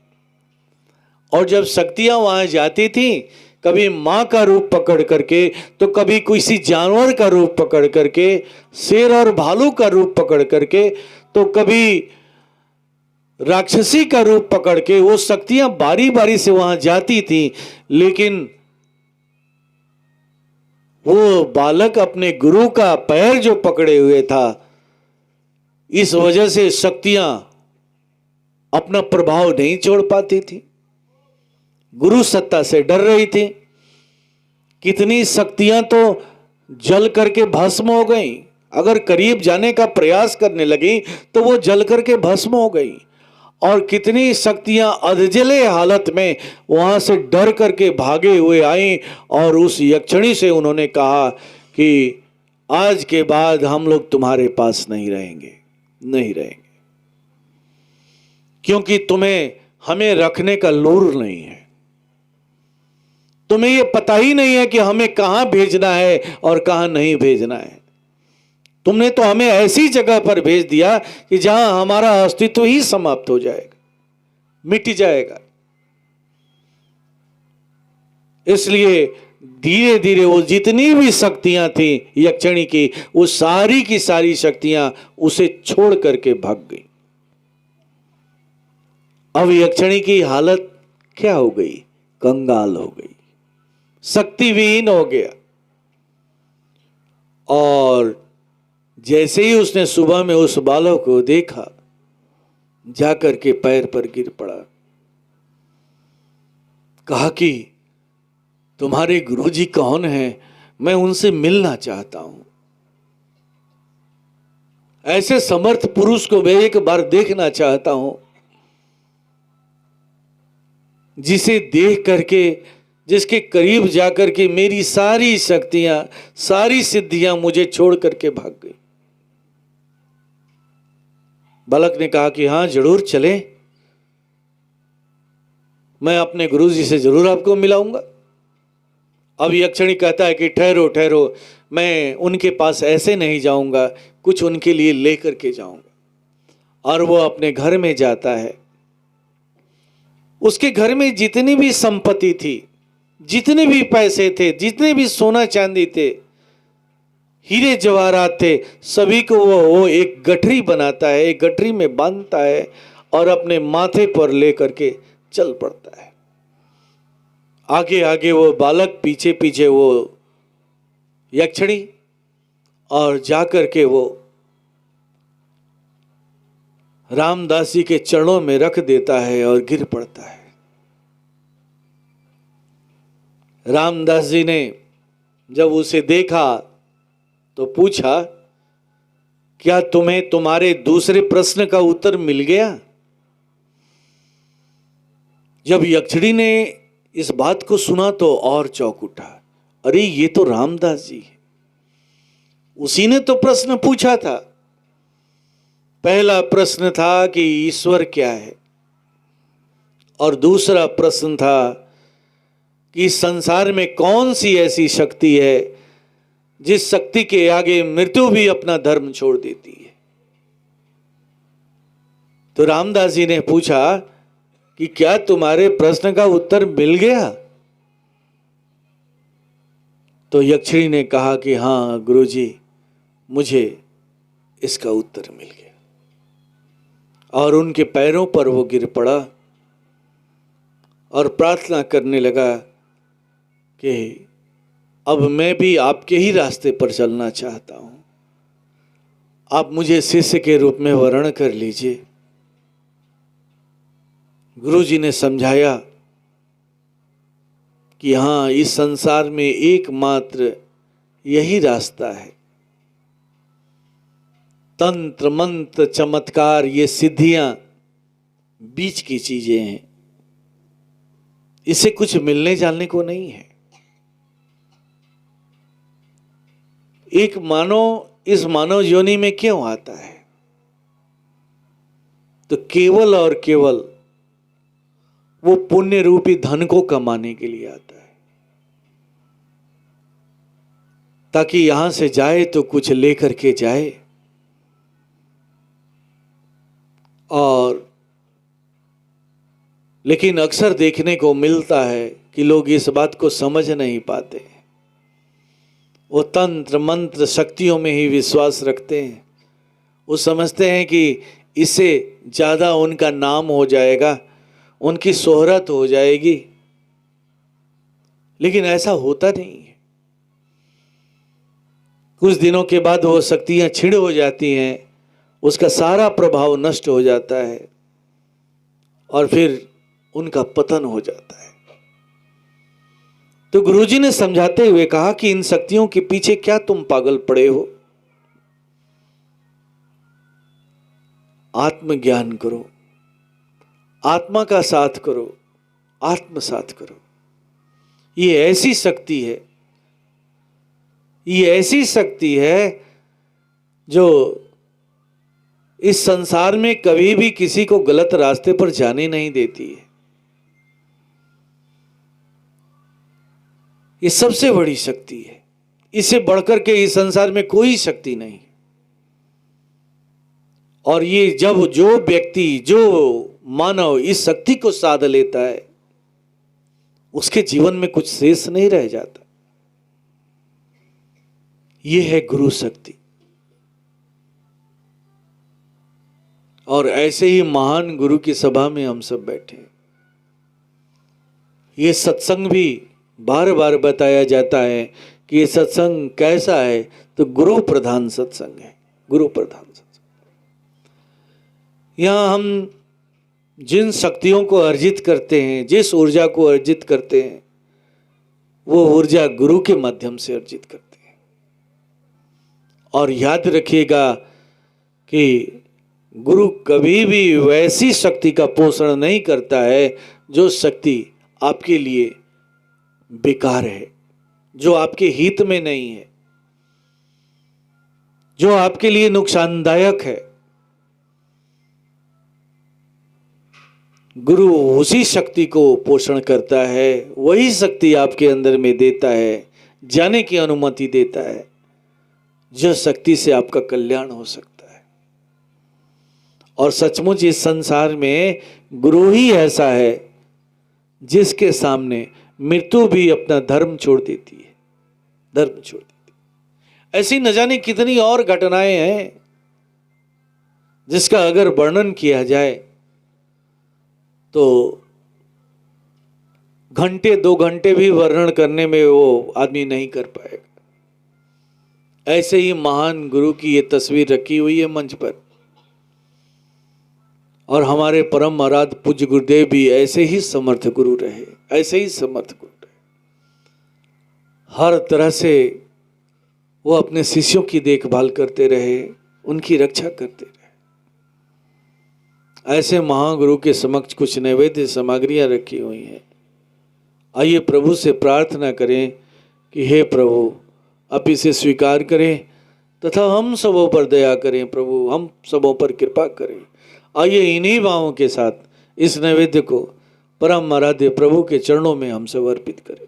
और जब शक्तियां वहां जाती थी, कभी मां का रूप पकड़ करके, तो कभी किसी जानवर का रूप पकड़ करके, शेर और भालू का रूप पकड़ करके, तो कभी राक्षसी का रूप पकड़ के, वो शक्तियां बारी बारी से वहां जाती थी। लेकिन वो बालक अपने गुरु का पैर जो पकड़े हुए था, इस वजह से शक्तियां अपना प्रभाव नहीं छोड़ पाती थी, गुरु सत्ता से डर रही थी। कितनी शक्तियां तो जल करके भस्म हो गई, अगर करीब जाने का प्रयास करने लगी तो वो जल करके भस्म हो गई। और कितनी शक्तियां अधजले हालत में वहां से डर करके भागे हुए आई और उस यक्षिणी से उन्होंने कहा कि आज के बाद हम लोग तुम्हारे पास नहीं रहेंगे, नहीं रहेंगे, क्योंकि तुम्हें हमें रखने का लूर नहीं है, तुम्हें यह पता ही नहीं है कि हमें कहां भेजना है और कहां नहीं भेजना है। तुमने तो हमें ऐसी जगह पर भेज दिया कि जहां हमारा अस्तित्व ही समाप्त हो जाएगा, मिट जाएगा। इसलिए धीरे धीरे वो जितनी भी शक्तियां थी यक्षिणी की, वो सारी की सारी शक्तियां उसे छोड़ करके भाग गई। अब यक्षिणी की हालत क्या हो गई? कंगाल हो गई, शक्तिविहीन हो गया। और जैसे ही उसने सुबह में उस बालक को देखा, जाकर के पैर पर गिर पड़ा, कहा कि तुम्हारे गुरुजी कौन हैं? मैं उनसे मिलना चाहता हूं। ऐसे समर्थ पुरुष को मैं एक बार देखना चाहता हूं, जिसे देख करके, जिसके करीब जाकर के मेरी सारी शक्तियां, सारी सिद्धियां मुझे छोड़ करके भाग गई। बालक ने कहा कि हाँ जरूर चले, मैं अपने गुरुजी से जरूर आपको मिलाऊंगा। अब यक्षिणी कहता है कि ठहरो ठहरो, मैं उनके पास ऐसे नहीं जाऊंगा, कुछ उनके लिए लेकर के जाऊंगा। और वो अपने घर में जाता है। उसके घर में जितनी भी संपत्ति थी, जितने भी पैसे थे, जितने भी सोना चांदी थे, हीरे जवाहरात थे, सभी को वो एक गठरी बनाता है, एक गठरी में बांधता है और अपने माथे पर लेकर के चल पड़ता है। आगे आगे वो बालक, पीछे पीछे वो यक्षिणी, और जाकर के वो रामदास जी के चरणों में रख देता है और गिर पड़ता है। रामदास जी ने जब उसे देखा तो पूछा, क्या तुम्हें तुम्हारे दूसरे प्रश्न का उत्तर मिल गया? जब यक्षिणी ने इस बात को सुना तो और चौंक उठा। अरे ये तो रामदास जी है, उसी ने तो प्रश्न पूछा था। पहला प्रश्न था कि ईश्वर क्या है, और दूसरा प्रश्न था कि इस संसार में कौन सी ऐसी शक्ति है जिस शक्ति के आगे मृत्यु भी अपना धर्म छोड़ देती है। तो रामदास जी ने पूछा कि क्या तुम्हारे प्रश्न का उत्तर मिल गया? तो यक्षिणी ने कहा कि हाँ गुरुजी, मुझे इसका उत्तर मिल गया। और उनके पैरों पर वो गिर पड़ा और प्रार्थना करने लगा कि अब मैं भी आपके ही रास्ते पर चलना चाहता हूं, आप मुझे शिष्य के रूप में वर्ण कर लीजिए। गुरुजी ने समझाया कि हाँ, इस संसार में एकमात्र यही रास्ता है। तंत्र मंत्र चमत्कार ये सिद्धियां बीच की चीजें हैं, इससे कुछ मिलने जाने को नहीं है। एक मानव इस मानव योनि में क्यों आता है? तो केवल और केवल वो पुण्य रूपी धन को कमाने के लिए आता है, ताकि यहां से जाए तो कुछ लेकर के जाए। और लेकिन अक्सर देखने को मिलता है कि लोग इस बात को समझ नहीं पाते। वो तंत्र मंत्र शक्तियों में ही विश्वास रखते हैं। वो समझते हैं कि इससे ज़्यादा उनका नाम हो जाएगा, उनकी शोहरत हो जाएगी। लेकिन ऐसा होता नहीं है। कुछ दिनों के बाद वो शक्तियां छिड़ हो जाती हैं, उसका सारा प्रभाव नष्ट हो जाता है और फिर उनका पतन हो जाता है। तो गुरुजी ने समझाते हुए कहा कि इन शक्तियों के पीछे क्या तुम पागल पड़े हो? आत्मज्ञान करो, आत्मा का साथ करो, आत्मसात करो। ये ऐसी शक्ति है, ये ऐसी शक्ति है जो इस संसार में कभी भी किसी को गलत रास्ते पर जाने नहीं देती है। ये सबसे बड़ी शक्ति है, इससे बढ़कर के इस संसार में कोई शक्ति नहीं। और ये जब जो व्यक्ति, जो मानव इस शक्ति को साध लेता है, उसके जीवन में कुछ शेष नहीं रह जाता। ये है गुरु शक्ति। और ऐसे ही महान गुरु की सभा में हम सब बैठे हैं। ये सत्संग भी बार बार बताया जाता है कि ये सत्संग कैसा है, तो गुरु प्रधान सत्संग है, गुरु प्रधान सत्संग। यहां हम जिन शक्तियों को अर्जित करते हैं, जिस ऊर्जा को अर्जित करते हैं, वो ऊर्जा गुरु के माध्यम से अर्जित करते हैं। और याद रखिएगा कि गुरु कभी भी वैसी शक्ति का पोषण नहीं करता है जो शक्ति आपके लिए बेकार है, जो आपके हित में नहीं है, जो आपके लिए नुकसानदायक है। गुरु उसी शक्ति को पोषण करता है, वही शक्ति आपके अंदर में देता है, जाने की अनुमति देता है, जो शक्ति से आपका कल्याण हो सकता है। और सचमुच इस संसार में गुरु ही ऐसा है जिसके सामने मृत्यु भी अपना धर्म छोड़ देती है, धर्म छोड़ देती है। ऐसी न जाने कितनी और घटनाएं हैं जिसका अगर वर्णन किया जाए तो घंटे 2 घंटे भी वर्णन करने में वो आदमी नहीं कर पाएगा। ऐसे ही महान गुरु की ये तस्वीर रखी हुई है मंच पर। और हमारे परम आराध्य पूज्य गुरुदेव भी ऐसे ही समर्थ गुरु रहे, ऐसे ही समर्थ गुरु रहे। हर तरह से वो अपने शिष्यों की देखभाल करते रहे, उनकी रक्षा करते रहे। ऐसे महागुरु के समक्ष कुछ नैवेद्य सामग्रियां रखी हुई हैं। आइए प्रभु से प्रार्थना करें कि हे प्रभु, आप इसे स्वीकार करें तथा हम सबों पर दया करें। प्रभु, हम सबों पर कृपा करें। आइए इन्हीं भावों के साथ इस नैवेद्य को परम आराध्य प्रभु के चरणों में हम सब अर्पित करें।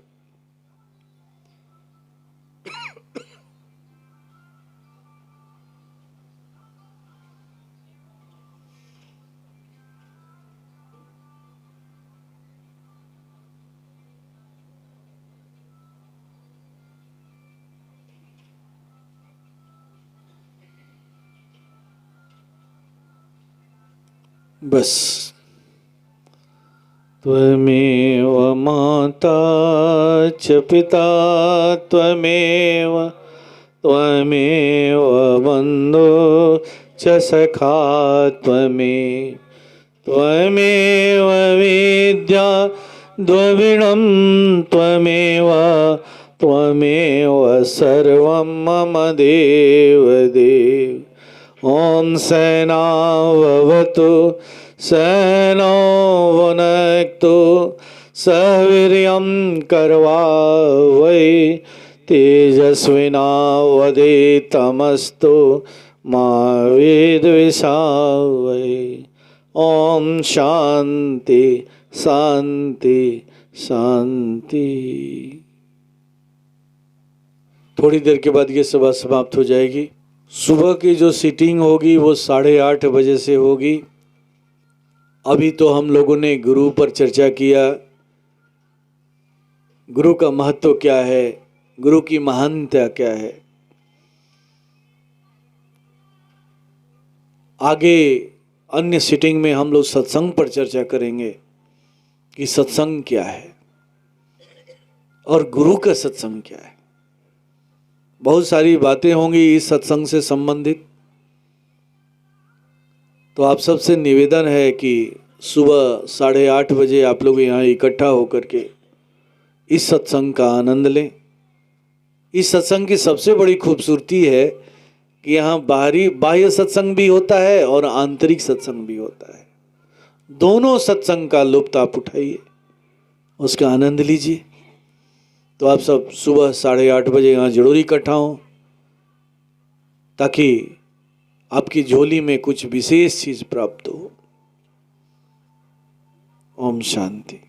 बस त्वमेव माता च पिता त्वमेव त्वमेव बन्धो च सखा त्वमेव विद्या द्रविणं त्वमेव सर्वं मम देवदेव। ॐ सेनावतु सेनो वुनक्तु सवीर्यं करवावहै तेजस्विनावधीतमस्तु मा विद्विषावहै। ॐ शांति शांति शांति। थोड़ी देर के बाद ये सभा समाप्त हो जाएगी। सुबह की जो सीटिंग होगी वो 8:30 बजे से होगी। अभी तो हम लोगों ने गुरु पर चर्चा किया, गुरु का महत्व क्या है, गुरु की महानता क्या है। आगे अन्य सीटिंग में हम लोग सत्संग पर चर्चा करेंगे कि सत्संग क्या है और गुरु का सत्संग क्या है। बहुत सारी बातें होंगी इस सत्संग से संबंधित। तो आप सबसे निवेदन है कि सुबह 8:30 बजे आप लोग यहाँ इकट्ठा होकर के इस सत्संग का आनंद लें। इस सत्संग की सबसे बड़ी खूबसूरती है कि यहाँ बाह्य सत्संग भी होता है और आंतरिक सत्संग भी होता है। दोनों सत्संग का लुत्फ आप उठाइए, उसका आनंद लीजिए। तो आप सब सुबह 8:30 बजे यहाँ जरूर इकट्ठा हों ताकि आपकी झोली में कुछ विशेष चीज प्राप्त हो। ओम शांति।